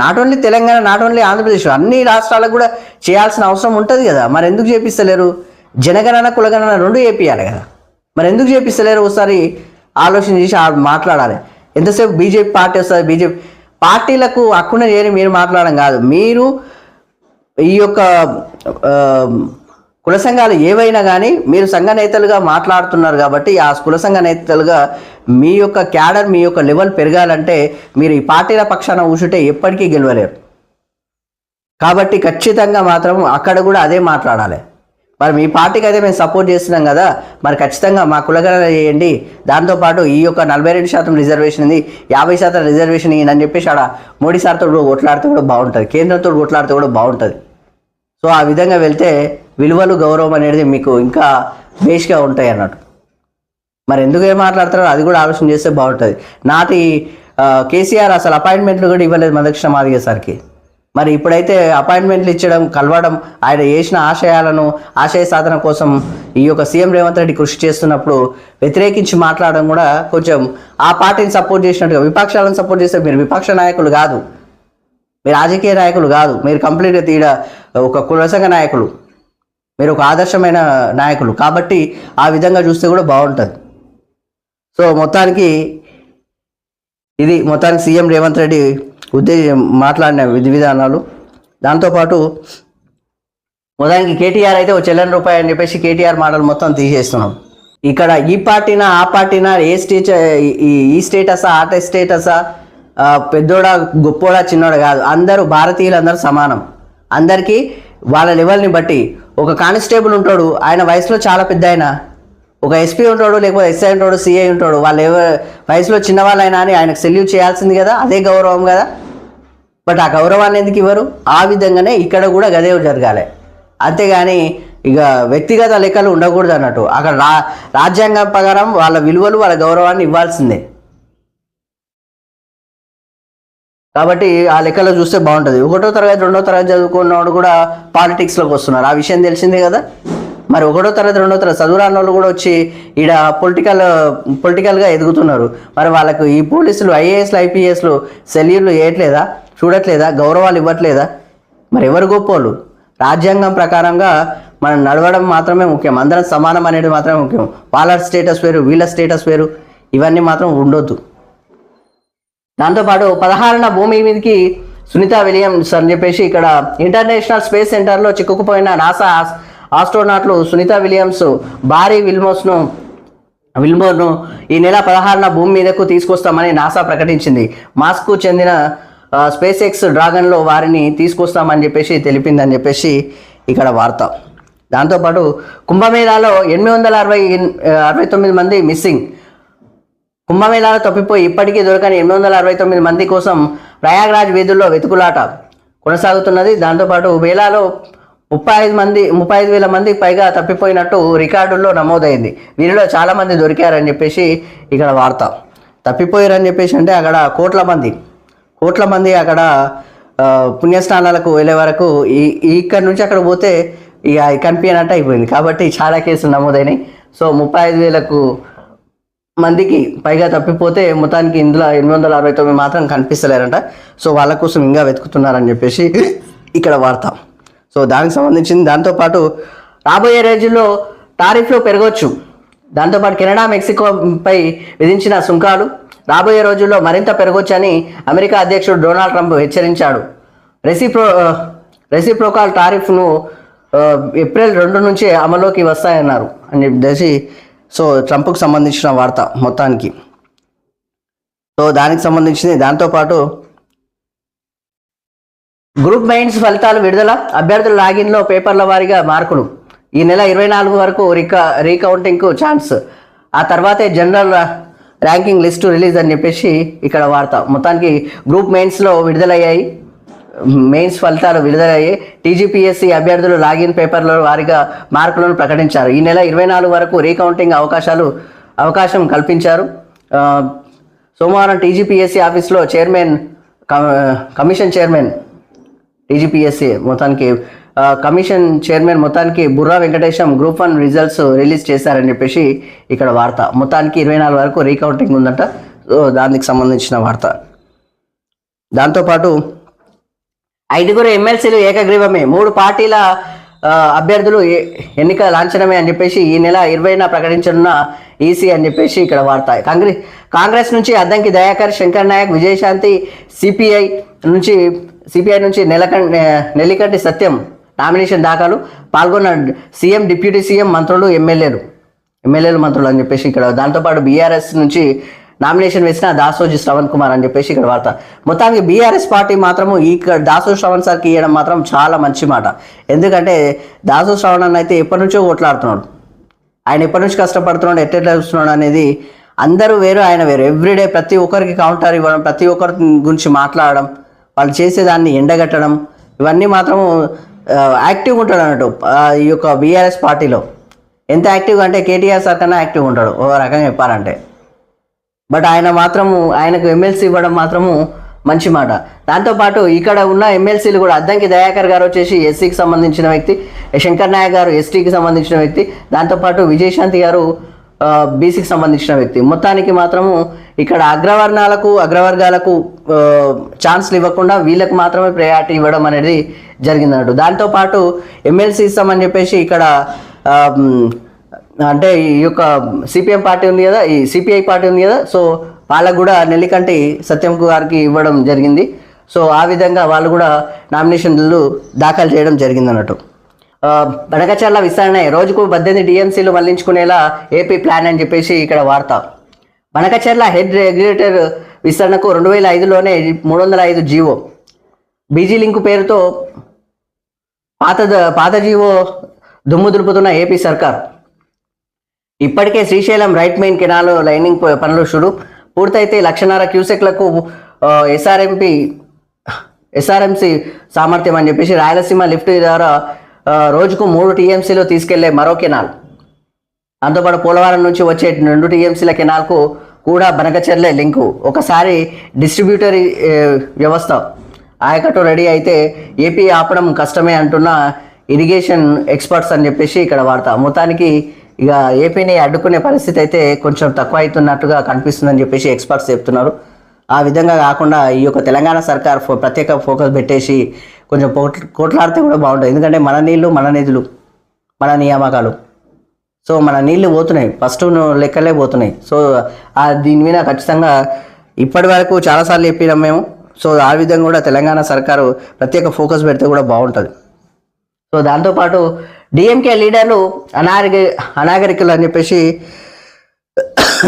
Not only Telangana, not only Andhra Pradesh, అన్ని రాష్ట్రాలకు కూడా చేయాల్సిన అవసరం ఉంటుంది కదా. మరి ఎందుకు చేపిస్తలేరు? జనగణన కులగణన రెండు చేపియాలి కదా, మరి ఎందుకు చేపిస్తలేరు? ఒకసారి ఆలోచన చేసి మాట్లాడాలి. ఎంతసేపు బీజేపీ పార్టీ వస్తుంది, బీజేపీ పార్టీలకు హక్కున చేరి మీరు మాట్లాడడం కాదు, మీరు ఈ యొక్క కుల సంఘాలు ఏవైనా కానీ మీరు సంఘ నేతలుగా మాట్లాడుతున్నారు కాబట్టి ఆ కుల సంఘ నేతలుగా మీ యొక్క క్యాడర్, మీ యొక్క లెవెల్ పెరగాలంటే మీరు ఈ పార్టీల పక్షాన కూర్చుంటే ఎప్పటికీ గెలవలేరు. కాబట్టి ఖచ్చితంగా మాత్రం అక్కడ కూడా అదే మాట్లాడాలి. మరి మీ పార్టీకి అయితే మేము సపోర్ట్ చేస్తున్నాం కదా, మరి ఖచ్చితంగా మా కులగణన చేయండి, దాంతోపాటు ఈ యొక్క 42% రిజర్వేషన్ ఉంది, 50% రిజర్వేషన్ అని చెప్పేసి ఆడ మోడీ సార్తో కొట్లాడితే కూడా బాగుంటుంది, కేంద్రంతో కొట్లాడితే కూడా బాగుంటుంది. సో ఆ విధంగా వెళ్తే విలువలు గౌరవం అనేది మీకు ఇంకా బేస్గా ఉంటాయి అన్నట్టు. మరి ఎందుకు ఏం మాట్లాడతారో అది కూడా ఆలోచన చేస్తే బాగుంటుంది. నాటి కేసీఆర్ అసలు అపాయింట్మెంట్లు కూడా ఇవ్వలేదు మందకృష్ణమాదిగ సార్కి. మరి ఇప్పుడైతే అపాయింట్మెంట్లు ఇచ్చడం, కలవడం, ఆయన చేసిన ఆశయ సాధన కోసం ఈ యొక్క సీఎం రేవంత్ రెడ్డి కృషి చేస్తున్నప్పుడు వ్యతిరేకించి మాట్లాడడం కూడా కొంచెం ఆ పార్టీని సపోర్ట్ చేసినట్టుగా, విపక్షాలను సపోర్ట్ చేస్తే మీరు విపక్ష నాయకులు కాదు, మీరు రాజకీయ నాయకులు కాదు, మీరు కంప్లీట్గా ఒక కులసంగ నాయకులు, మీరు ఒక ఆదర్శమైన నాయకులు. కాబట్టి ఆ విధంగా చూస్తే కూడా బాగుంటుంది. సో మొత్తానికి సీఎం రేవంత్ రెడ్డి మాట్లాడిన విధి విధానాలు. దాంతోపాటు మొత్తానికి కేటీఆర్ అయితే ఒక చెల్లని రూపాయి అని చెప్పేసి కేటీఆర్ మాటలు మొత్తం తీసేస్తున్నాం. ఇక్కడ ఈ పార్టీనా ఆ పార్టీనా, ఈ స్టేటసా ఆ స్టేటసా, పెద్దోడా గొప్పోడా చిన్నోడా కాదు, అందరూ భారతీయులు, అందరూ సమానం. అందరికీ వాళ్ళ లెవెల్ని బట్టి ఒక కానిస్టేబుల్ ఉంటాడు, ఆయన వయసులో చాలా పెద్ద ఆయన, ఒక ఎస్పీ ఉంటాడు, లేకపోతే ఎస్ఐ ఉంటాడు, సిఐ ఉంటాడు, వాళ్ళు వయసులో చిన్నవాళ్ళైనా అని ఆయనకు సెల్యూట్ చేయాల్సింది కదా, అదే గౌరవం కదా. బట్ ఆ గౌరవాన్ని ఎందుకు ఇవ్వరు? ఆ విధంగానే ఇక్కడ కూడా గదే జరగాలి. అంతేగాని ఇక వ్యక్తిగత లెక్కలు ఉండకూడదు అన్నట్టు. అక్కడ రాజ్యాంగం ప్రకారం వాళ్ళ విలువలు, వాళ్ళ గౌరవాన్ని ఇవ్వాల్సిందే. కాబట్టి ఆ లెక్కలో చూస్తే బాగుంటుంది. 1వ తరగతి 2వ తరగతి చదువుకున్నవాడు కూడా పాలిటిక్స్లోకి వస్తున్నారు, ఆ విషయం తెలిసిందే కదా. మరి 1వ తరగతి 2వ తరగతి చదువురాని వాళ్ళు కూడా వచ్చి ఈడ పొలిటికల్గా ఎదుగుతున్నారు. మరి వాళ్ళకు ఈ పోలీసులు, ఐఏఎస్లు, ఐపీఎస్లు సెల్యూర్లు చేయట్లేదా, చూడట్లేదా, గౌరవాలు ఇవ్వట్లేదా? మరి ఎవరు గొప్పోళ్ళు? రాజ్యాంగం ప్రకారంగా మనం నడవడం మాత్రమే ముఖ్యం, అందరం సమానం అనేది మాత్రమే ముఖ్యం. వాళ్ళ స్టేటస్ వేరు, వీళ్ళ స్టేటస్ వేరు, ఇవన్నీ మాత్రం ఉండొద్దు. దాంతోపాటు 16న భూమి మీదకి సునీతా విలియమ్స్ అని చెప్పేసి ఇక్కడ ఇంటర్నేషనల్ స్పేస్ సెంటర్లో చిక్కుకుపోయిన నాసా ఆస్ట్రోనాట్లు సునీతా విలియమ్స్, బారీ విల్మోర్ను ఈ నెల 16న భూమి మీదకు తీసుకొస్తామని నాసా ప్రకటించింది. మాస్కు చెందిన స్పేస్ ఎక్స్ డ్రాగన్లో వారిని తీసుకొస్తామని చెప్పేసి తెలిపిందని చెప్పేసి ఇక్కడ వార్త. దాంతోపాటు కుంభమేళాలో 869 మంది మిస్సింగ్. కుంభమేళాలో తప్పిపోయి ఇప్పటికీ దొరకని 869 మంది కోసం ప్రయాగ్రాజ్ వీధుల్లో వెతుకులాట కొనసాగుతున్నది. దాంతోపాటు మేళాలో 35,000 మందికి పైగా తప్పిపోయినట్టు రికార్డుల్లో నమోదైంది. వీరిలో చాలామంది దొరికారని చెప్పేసి ఇక్కడ వార్త. తప్పిపోయారని చెప్పేసి అంటే అక్కడ కోట్ల మంది అక్కడ పుణ్యస్నానాలకు వెళ్ళే వరకు ఇక్కడ నుంచి అక్కడ పోతే ఇక కనిపించినట్టు అయిపోయింది. కాబట్టి చాలా కేసులు నమోదైనాయి. సో 35,000 మందికి పైగా తప్పిపోతే మొత్తానికి ఇందులో 869 మాత్రం కనిపిస్తలేరంట. సో వాళ్ళ కోసం ఇంకా వెతుకుతున్నారని చెప్పేసి ఇక్కడ వార్త. సో దానికి సంబంధించింది. దాంతోపాటు రాబోయే రోజుల్లో టారిఫ్లు పెరగవచ్చు. దాంతోపాటు కెనడా, మెక్సికోపై విధించిన సుంకాలు రాబోయే రోజుల్లో మరింత పెరగొచ్చని అమెరికా అధ్యక్షుడు డొనాల్డ్ ట్రంప్ హెచ్చరించాడు. రెసిప్రోకాల్ టారిఫ్ను ఏప్రిల్ 2 నుంచి అమల్లోకి వస్తాయన్నారు అని చెప్పేసి సో ట్రంప్కు సంబంధించిన వార్త మొత్తానికి. సో దానికి సంబంధించింది. దాంతోపాటు గ్రూప్ మెయిన్స్ ఫలితాలు విడుదల, అభ్యర్థుల లాగిన్లో పేపర్ల వారీగా మార్కులు. ఈ నెల 24 వరకు రీకౌంటింగ్కు ఛాన్స్. ఆ తర్వాతే జనరల్ ర్యాంకింగ్ లిస్టు రిలీజ్ అని చెప్పేసి ఇక్కడ వార్త. మొత్తానికి గ్రూప్ మెయిన్స్ ఫలితాలు విడుదలయ్యాయి. టీజీపీఎస్సీ అభ్యర్థులు లాగిన్ పేపర్ల వారీగా మార్కులను ప్రకటించారు. ఈ నెల 24 వరకు రీకౌంటింగ్ అవకాశం కల్పించారు. సోమవారం టీజీపీఎస్సీ ఆఫీస్లో commission chairman TGPSC commission chairman Burra Venkatesham group 1 results release చేశారని చెప్పేసి ఇక్కడ వార్త. మొత్తానికి 24 వరకు రీకౌంటింగ్ ఉందంట. దానికి సంబంధించిన వార్త. దాంతోపాటు 5 ఎమ్మెల్సీలు ఏకగ్రీవమే, 3 పార్టీల అభ్యర్థులు ఎన్నిక లాంఛనమే అని చెప్పేసి ఈ నెల 20న ప్రకటించనున్న ఈసీ అని చెప్పేసి ఇక్కడ వార్త. కాంగ్రెస్ నుంచి అద్దంకి దయాకర్, శంకర్ నాయక్, విజయశాంతి, సిపిఐ నుంచి నెల్లికంటి సత్యం నామినేషన్ దాఖలు. పాల్గొన్న సీఎం, డిప్యూటీ సీఎం, మంత్రులు, ఎమ్మెల్యేలు మంత్రులు అని చెప్పేసి ఇక్కడ. దాంతోపాటు బీఆర్ఎస్ నుంచి నామినేషన్ వేసిన దాసోజీ శ్రవణ్ కుమార్ అని చెప్పేసి ఇక్కడ వార్త. మొత్తానికి బీఆర్ఎస్ పార్టీ మాత్రము ఇక్కడ దాసోజీ శ్రవణ్ సార్కి ఇవ్వడం మాత్రం చాలా మంచి మాట. ఎందుకంటే దాసోజీ శ్రవణ్ అన్న అయితే ఎప్పటి నుంచో కొట్లాడుతున్నాడు, ఆయన ఎప్పటి నుంచి కష్టపడుతున్నాడు, ఎట్లా చూస్తున్నాడు అనేది. అందరూ వేరు, ఆయన వేరు. ఎవ్రీడే ప్రతి ఒక్కరికి కౌంటర్ ఇవ్వడం, ప్రతి ఒక్కరి గురించి మాట్లాడడం, వాళ్ళు చేసేదాన్ని ఎండగట్టడం, ఇవన్నీ మాత్రము యాక్టివ్గా ఉంటాడు అన్నట్టు. ఈ యొక్క బీఆర్ఎస్ పార్టీలో ఎంత యాక్టివ్గా అంటే కేటీఆర్ సార్ కన్నా యాక్టివ్గా ఉంటాడు ఒక రకంగా చెప్పాలంటే. బట్ ఆయనకు ఎమ్మెల్సీ ఇవ్వడం మాత్రము మంచి మాట. దాంతోపాటు ఇక్కడ ఉన్న ఎమ్మెల్సీలు కూడా అద్దంకి దయాకర్ గారు వచ్చేసి ఎస్సీకి సంబంధించిన వ్యక్తి, శంకర్ నాయక్ గారు ఎస్టీకి సంబంధించిన వ్యక్తి, దాంతోపాటు విజయశాంతి గారు బీసీకి సంబంధించిన వ్యక్తి. మొత్తానికి మాత్రము ఇక్కడ అగ్రవర్గాలకు ఛాన్స్లు ఇవ్వకుండా వీళ్ళకి మాత్రమే ప్రయారిటీ ఇవ్వడం అనేది జరిగిందన్నట్టు. దాంతోపాటు ఎమ్మెల్సీ ఇస్తామని చెప్పేసి ఇక్కడ అంటే ఈ యొక్క సిపిఎం పార్టీ ఉంది కదా, ఈ సిపిఐ పార్టీ ఉంది కదా, సో వాళ్ళకు కూడా నెల్లికంటి సత్యం గారికి ఇవ్వడం జరిగింది. సో ఆ విధంగా వాళ్ళు కూడా నామినేషన్లు దాఖలు చేయడం జరిగింది అన్నట్టు. బనకచర్ల విస్తరణ రోజుకు 18 టీఎంసీలు మళ్లించుకునేలా ఏపీ ప్లాన్ అని చెప్పేసి ఇక్కడ వార్త. బనకచర్ల హెడ్ రెగ్యులేటర్ విస్తరణకు 2005లోనే 305 జీవో, బీజీ లింకు పేరుతో పాత జీవో దుమ్ము దులుపుతున్న ఏపీ సర్కార్. ఇప్పటికే Srisailam right main canal lining పనులు పూర్తయితే 1.5 క్యూసెక్లకు ఎస్ఆర్ఎంసి సామర్థ్యం అని చెప్పేసి రాయలసీమ లిఫ్ట్ ద్వారా రోజుకు 3 టీఎంసీలు తీసుకెళ్లే మరో కెనాల్. దాంతోపాటు పోలవరం నుంచి వచ్చే 2 టీఎంసీల కెనాల్కు కూడా బనకచెర్ల లింకు. ఒకసారి డిస్ట్రిబ్యూటరీ వ్యవస్థ ఆయకట్టు రెడీ అయితే ఏపీ ఆపడం కష్టమే అంటున్న ఇరిగేషన్ ఎక్స్పర్ట్స్ అని చెప్పేసి ఇక్కడ వార్త. మొత్తానికి ఇక ఏపీని అడ్డుకునే పరిస్థితి అయితే కొంచెం తక్కువ అవుతున్నట్టుగా కనిపిస్తుందని చెప్పేసి ఎక్స్పర్ట్స్ చెప్తున్నారు. ఆ విధంగా కాకుండా ఈ యొక్క తెలంగాణ సర్కార్ ప్రత్యేక ఫోకస్ పెట్టేసి కొంచెం కోట్లాడితే కూడా బాగుంటుంది. ఎందుకంటే మన నీళ్ళు, మన నిధులు, మన నియామకాలు, సో మన నీళ్లు పోతున్నాయి, ఫస్ట్ లెక్కలే పోతున్నాయి. సో దీని మీద ఖచ్చితంగా ఇప్పటి వరకు చాలాసార్లు చెప్పినాం మేము. సో ఆ విధంగా కూడా తెలంగాణ సర్కారు ప్రత్యేక ఫోకస్ పెడితే కూడా బాగుంటుంది. సో దాంతోపాటు డిఎంకే లీడర్లు అనాగరికులు అని చెప్పేసి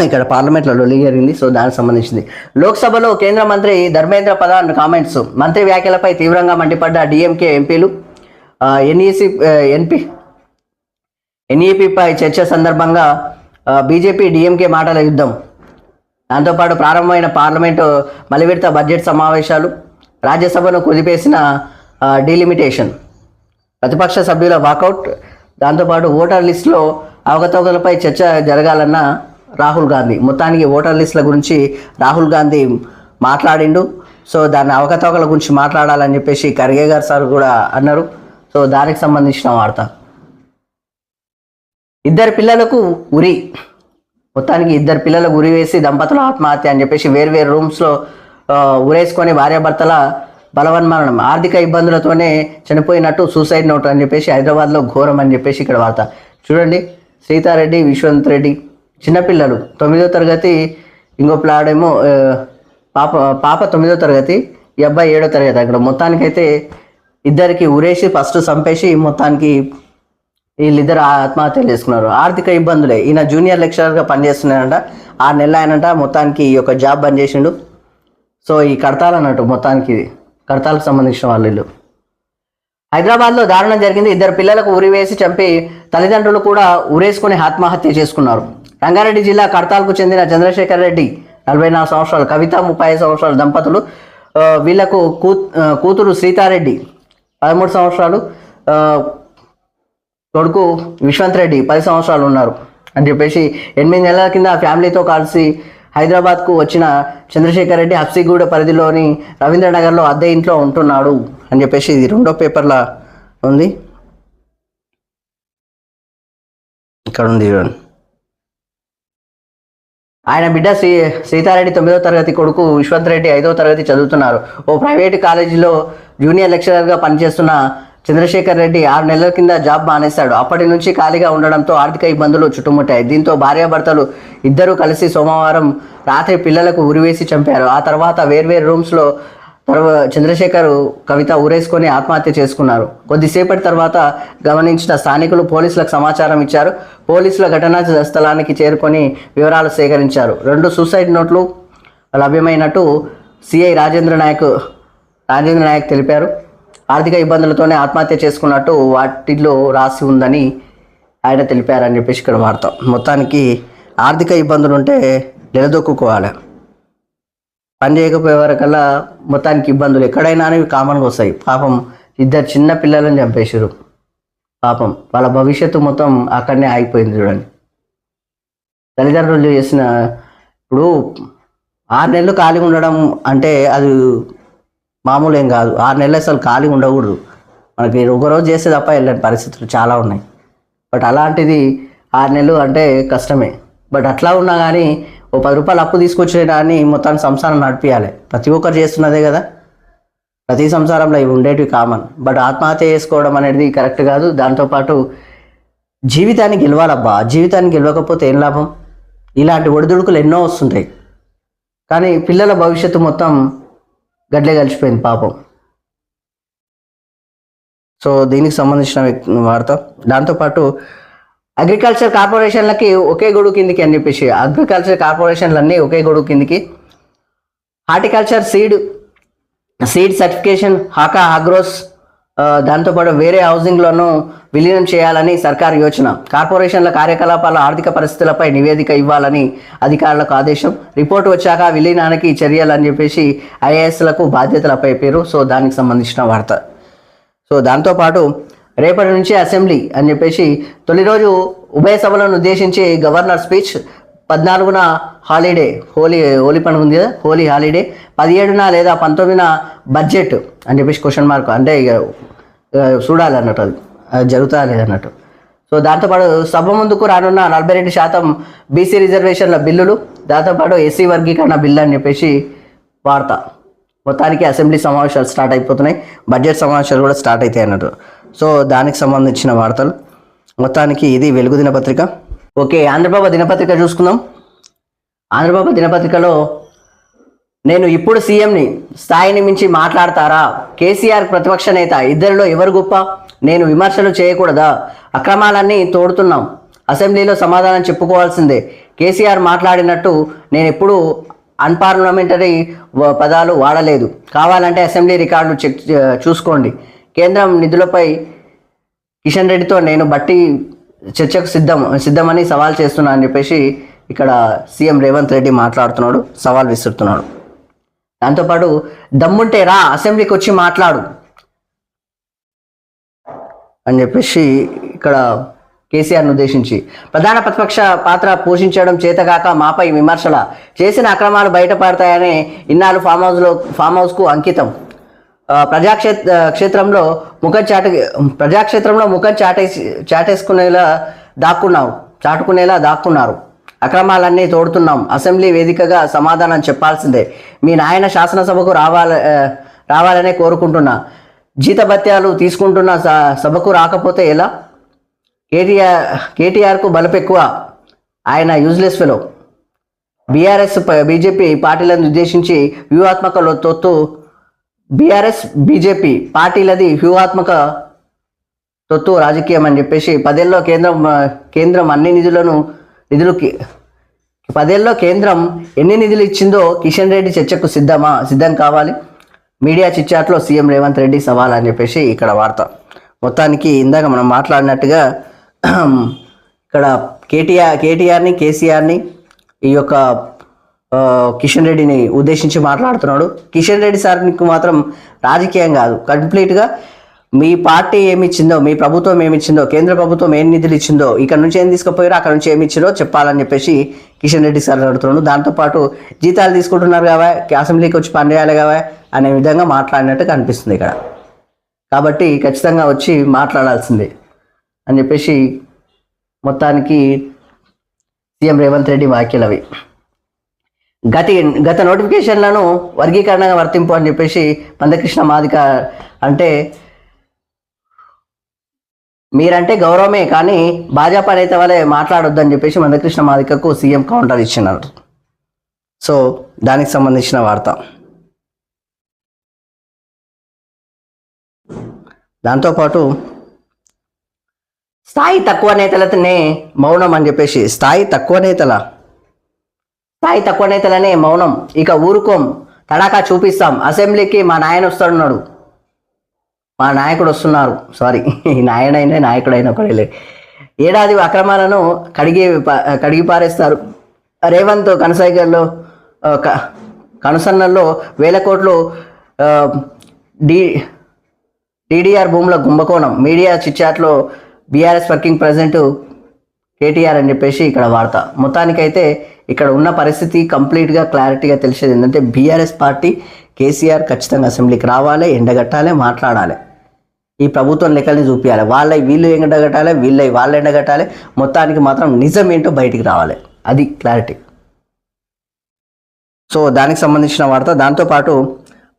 ఇక్కడ పార్లమెంట్లో లొల్లి జరిగింది. సో దానికి సంబంధించింది. లోక్సభలో కేంద్ర మంత్రి ధర్మేంద్ర ప్రధాన్ కామెంట్స్. మంత్రి వ్యాఖ్యలపై తీవ్రంగా మండిపడ్డ డిఎంకే ఎంపీలు. ఎన్ఈపిపై చర్చ సందర్భంగా బీజేపీ డిఎంకే మాటల యుద్ధం. దాంతోపాటు ప్రారంభమైన పార్లమెంటు మలివిడత బడ్జెట్ సమావేశాలు, రాజ్యసభను కుదిపేసిన డీలిమిటేషన్, ప్రతిపక్ష సభ్యుల వాకౌట్, దాంతోపాటు ఓటర్ లిస్టులో అవకతవకలపై చర్చ జరగాలన్న రాహుల్ గాంధీ. మొత్తానికి ఓటర్ లిస్టుల గురించి రాహుల్ గాంధీ మాట్లాడిండు. సో దాని అవకతవకల గురించి మాట్లాడాలని చెప్పేసి ఖర్గే గారు సార్ కూడా అన్నారు. సో దానికి సంబంధించిన వార్త. 2 పిల్లలకు ఉరి. మొత్తానికి 2 పిల్లలకు ఉరి వేసి దంపతుల ఆత్మహత్య అని చెప్పేసి వేర్వేరు రూమ్స్లో ఉరేసుకొని భార్యాభర్తల బలవన్మరణం, ఆర్థిక ఇబ్బందులతోనే చనిపోయినట్టు సూసైడ్ నోట్ అని చెప్పేసి హైదరాబాద్లో ఘోరం అని చెప్పేసి ఇక్కడ వార్త. చూడండి, సీతారెడ్డి, విశ్వంత్ రెడ్డి చిన్నపిల్లలు 9వ తరగతి, ఇంకో పిల్లాడేమో పాప 9వ తరగతి, ఈ అబ్బాయి 7వ తరగతి. అక్కడ మొత్తానికైతే 2కి ఉరేసి ఫస్ట్ చంపేసి మొత్తానికి వీళ్ళిద్దరు ఆత్మహత్యలు చేసుకున్నారు. ఆర్థిక ఇబ్బందులే. ఈయన జూనియర్ లెక్చరర్గా పనిచేస్తున్నాడంట. 6 నెలలు ఆయనంట. మొత్తానికి ఈ యొక్క జాబ్ బంద్ చేసిండు. సో ఈ కడతాలన్నట్టు, మొత్తానికి కడతాలకు సంబంధించిన వాళ్ళు. హైదరాబాద్లో దారుణం జరిగింది. 2 పిల్లలకు ఉరివేసి చంపి తల్లిదండ్రులు కూడా ఉరేసుకుని ఆత్మహత్య చేసుకున్నారు. రంగారెడ్డి జిల్లా కడతాలకు చెందిన చంద్రశేఖర్ రెడ్డి 44 సంవత్సరాలు, కవిత 35 సంవత్సరాల దంపతులు. వీళ్లకు కూతురు సీతారెడ్డి 13 సంవత్సరాలు, కొడుకు విశ్వంత్ రెడ్డి 10 సంవత్సరాలు ఉన్నారు అని చెప్పేసి 8 నెలల కింద ఫ్యామిలీతో కలిసి హైదరాబాద్కు వచ్చిన చంద్రశేఖర్ రెడ్డి హబ్సిగూడ పరిధిలోని రవీంద్రనగర్లో అద్దె ఇంట్లో ఉంటున్నాడు అని చెప్పేసి ఇది 2వ పేపర్లో ఉంది. ఇక్కడ ఉంది చూడండి. ఆయన బిడ్డ సీతారెడ్డి 9వ తరగతి, కొడుకు విశ్వంత్ రెడ్డి 5వ తరగతి చదువుతున్నారు. ఓ ప్రైవేటు కాలేజీలో జూనియర్ లెక్చరర్గా పనిచేస్తున్న చంద్రశేఖర్ రెడ్డి 6 నెలల కింద జాబ్ మానేశాడు. అప్పటి నుంచి ఖాళీగా ఉండడంతో ఆర్థిక ఇబ్బందులు చుట్టుముట్టాయి. దీంతో భార్యాభర్తలు ఇద్దరూ కలిసి సోమవారం రాత్రి పిల్లలకు ఉరివేసి చంపారు. ఆ తర్వాత వేర్వేరు రూమ్స్లో చంద్రశేఖర్, కవిత ఉరేసుకొని ఆత్మహత్య చేసుకున్నారు. కొద్దిసేపటి తర్వాత గమనించిన స్థానికులు పోలీసులకు సమాచారం ఇచ్చారు. పోలీసుల ఘటనా స్థలానికి చేరుకొని వివరాలు సేకరించారు. 2 సూసైడ్ నోట్లు లభ్యమైనట్టు సిఐ రాజేంద్ర నాయక్ తెలిపారు. ఆర్థిక ఇబ్బందులతోనే ఆత్మహత్య చేసుకున్నట్టు వాటిల్లో రాసి ఉందని ఆయన తెలిపారని చెప్పేసి ఇక్కడ వార్త. మొత్తానికి ఆర్థిక ఇబ్బందులు ఉంటే నిలదొక్కుకోవాలి. పని చేయకపోయే వరకల్లా మొత్తానికి ఇబ్బందులు ఎక్కడైనా కామన్గా వస్తాయి. పాపం 2 చిన్న పిల్లలను చంపేసారు. పాపం వాళ్ళ భవిష్యత్తు మొత్తం అక్కడనే ఆగిపోయింది. చూడండి, తల్లిదండ్రులు చేసిన ఇప్పుడు 6 నెలలు ఖాళీ ఉండడం అంటే అది మామూలు ఏం కాదు. 6 నెలలు అసలు ఖాళీ ఉండకూడదు. మనకి ఒకరోజు చేస్తే తప్ప వెళ్ళని పరిస్థితులు చాలా ఉన్నాయి. బట్ అలాంటిది 6 నెలలు అంటే కష్టమే. బట్ అట్లా ఉన్నా కానీ ఓ 10 రూపాయలు అప్పు తీసుకొచ్చే దాన్ని మొత్తాన్ని సంసారం నడిపించాలి. ప్రతి ఒక్కరు చేస్తున్నదే కదా, ప్రతి సంసారంలో ఇవి ఉండేటివి కామన్. బట్ ఆత్మహత్య చేసుకోవడం అనేది కరెక్ట్ కాదు. దాంతోపాటు జీవితాన్ని గెలవాలబ్బా. జీవితాన్ని గెలవకపోతే ఏం లాభం? ఇలాంటి ఒడిదుడుకులు ఎన్నో వస్తుంటాయి, కానీ పిల్లల భవిష్యత్తు మొత్తం గడ్లే కలిసిపోయింది పాపం. సో దీనికి సంబంధించిన వార్త. దాంతోపాటు అగ్రికల్చర్ కార్పొరేషన్లకి ఒకే గొడుగు కిందికి అని చెప్పేసి, అగ్రికల్చర్ కార్పొరేషన్లన్నీ ఒకే గొడుగు కిందికి, horticulture seed certification, HACA agros, దాంతోపాటు వేరే హౌసింగ్లను విలీనం చేయాలని సర్కారు యోచన. కార్పొరేషన్ల కార్యకలాపాల ఆర్థిక పరిస్థితులపై నివేదిక ఇవ్వాలని అధికారులకు ఆదేశం. రిపోర్టు వచ్చాక విలీనానికి చర్యలు అని చెప్పేసి ఐఏఎస్లకు బాధ్యతలపై పేరు. సో దానికి సంబంధించిన వార్త. సో దాంతోపాటు రేపటి నుంచి అసెంబ్లీ అని చెప్పేసి తొలి రోజు ఉభయ సభలను ఉద్దేశించి గవర్నర్ స్పీచ్. 14న హాలిడే, హోలీ పండుగ ఉంది కదా, హోలీ హాలిడే. 17న లేదా 19న బడ్జెట్ అని చెప్పేసి క్వశ్చన్ మార్క్. అంటే ఇక చూడాలి అన్నట్టు, అది జరుగుతా లేదన్నట్టు. సో దాంతోపాటు సభ ముందుకు రానున్న 42% బీసీ రిజర్వేషన్ల బిల్లులు, దాంతోపాటు ఎస్సీ వర్గీకరణ బిల్లు అని చెప్పేసి వార్త. మొత్తానికి అసెంబ్లీ సమావేశాలు స్టార్ట్ అయిపోతున్నాయి, బడ్జెట్ సమావేశాలు కూడా స్టార్ట్ అవుతాయి అన్నట్టు. సో దానికి సంబంధించిన వార్తలు. మొత్తానికి ఇది వెలుగు దినపత్రిక. ఓకే, ఆంధ్రప్రభ దినపత్రిక చూసుకుందాం. ఆంధ్రప్రభ దినపత్రికలో నేను ఇప్పుడు సీఎంని, స్థాయిని మించి మాట్లాడతారా? కేసీఆర్ ప్రతిపక్ష నేత, ఇద్దరిలో ఎవరు గొప్ప? నేను విమర్శలు చేయకూడదా? అక్రమాలన్నీ తోడుతున్నాం, అసెంబ్లీలో సమాధానం చెప్పుకోవాల్సిందే. కేసీఆర్ మాట్లాడినట్టు నేను ఎప్పుడు అన్పార్లమెంటరీ పదాలు వాడలేదు. కావాలంటే అసెంబ్లీ రికార్డులు చూసుకోండి. కేంద్రం నిధులపై కిషన్ రెడ్డితో నేను బట్టి చర్చకు సిద్ధమని సవాల్ చేస్తున్నా అని చెప్పేసి ఇక్కడ సీఎం రేవంత్ రెడ్డి మాట్లాడుతున్నాడు, సవాల్ విసురుతున్నాడు. దాంతోపాటు దమ్ముంటే రా అసెంబ్లీకి వచ్చి మాట్లాడు అని చెప్పేసి ఇక్కడ కేసీఆర్ను ఉద్దేశించి, ప్రధాన ప్రతిపక్ష పాత్ర పోషించడం చేతగాక మాపై విమర్శల, చేసిన అక్రమాలు బయటపడతాయని ఇన్నాళ్ళు ఫామ్ హౌస్కు అంకితం. ప్రజాక్షేత్రంలో ముఖం చాటేసుకునేలా దాక్కున్నారు. అక్రమాలన్నీ తోడుతున్నాం, అసెంబ్లీ వేదికగా సమాధానం చెప్పాల్సిందే. మీ నాయన శాసనసభకు రావాలనే కోరుకుంటున్నా. జీతభత్యాలు తీసుకుంటున్న సభకు రాకపోతే ఎలా? కేటీఆర్కు బలపెక్కువ, ఆయన యూజ్లెస్ ఫెలో. బీజేపీ పార్టీలను ఉద్దేశించి వ్యూహాత్మక తొత్తు. బీజేపీ పార్టీలది వ్యూహాత్మక తొత్తు రాజకీయం అని చెప్పేసి 10 ఏళ్ళలో కేంద్రం అన్ని నిధులకి 10 ఏళ్ళలో కేంద్రం ఎన్ని నిధులు ఇచ్చిందో కిషన్ రెడ్డి చర్చకు సిద్ధం కావాలి. మీడియా చిట్చాట్లో సీఎం రేవంత్ రెడ్డి సవాల్ అని చెప్పేసి ఇక్కడ వార్త. మొత్తానికి ఇందాక మనం మాట్లాడినట్టుగా ఇక్కడ కేటీఆర్ని కేసీఆర్ని ఈ యొక్క కిషన్ రెడ్డిని ఉద్దేశించి మాట్లాడుతున్నాడు. కిషన్ రెడ్డి సార్కి మాత్రం రాజకీయం కాదు, కంప్లీట్గా మీ పార్టీ ఏమిచ్చిందో, మీ ప్రభుత్వం ఏమిచ్చిందో, కేంద్ర ప్రభుత్వం ఏం నిధులు ఇచ్చిందో, ఇక్కడ నుంచి ఏం తీసుకుపోయారో అక్కడ నుంచి ఏమి ఇచ్చిందో చెప్పాలని చెప్పేసి కిషన్ రెడ్డి సార్ అడుగుతున్నాడు. దాంతోపాటు జీతాలు తీసుకుంటున్నారు కావా, అసెంబ్లీకి వచ్చి పనిచేయాలి కావా అనే విధంగా మాట్లాడినట్టు కనిపిస్తుంది ఇక్కడ. కాబట్టి ఖచ్చితంగా వచ్చి మాట్లాడాల్సిందే అని చెప్పేసి మొత్తానికి సీఎం రేవంత్ రెడ్డి వ్యాఖ్యలు అవి. గత నోటిఫికేషన్లను వర్గీకరణగా వర్తింపు అని చెప్పేసి మందకృష్ణ మాదిక అంటే, మీరంటే గౌరవమే కానీ భాజపా నేత వలె మాట్లాడొద్దని చెప్పేసి మందకృష్ణ మాదికకు సీఎం కౌంటర్ ఇచ్చినారు. సో దానికి సంబంధించిన వార్త. దాంతోపాటు స్థాయి తక్కువ నేతలనే మౌనం అని చెప్పేసి, స్థాయి తక్కువ నేతలనే మౌనం, ఇక ఊరుకోం, తడాకా చూపిస్తాం, అసెంబ్లీకి మా నాయన వస్తున్నాడు, మా నాయకుడు వస్తున్నారు, సారీ నాయనైనా నాయకుడైనా ఒకడే. ఏడాది అక్రమాలను కడిగి పారేస్తారు. రేవంత్ కనుసన్నల్లో 1000 కోట్లు టీడీఆర్ భూముల కుంభకోణం. మీడియా చిట్చాట్లో బీఆర్ఎస్ వర్కింగ్ ప్రెసిడెంట్ కేటీఆర్ అని చెప్పేసి ఇక్కడ వార్త. మొత్తానికైతే ఇక్కడ ఉన్న పరిస్థితి కంప్లీట్గా క్లారిటీగా తెలిసేది ఏంటంటే బీఆర్ఎస్ పార్టీ కేసీఆర్ ఖచ్చితంగా అసెంబ్లీకి రావాలి, ఎండగట్టాలి, మాట్లాడాలి, ఈ ప్రభుత్వం లెక్కల్ని చూపించాలి, వీళ్ళు ఎండగట్టాలి, వాళ్ళు ఎండగట్టాలి, మొత్తానికి మాత్రం నిజం ఏంటో బయటికి రావాలి. అది క్లారిటీ. సో దానికి సంబంధించిన వార్త. దాంతోపాటు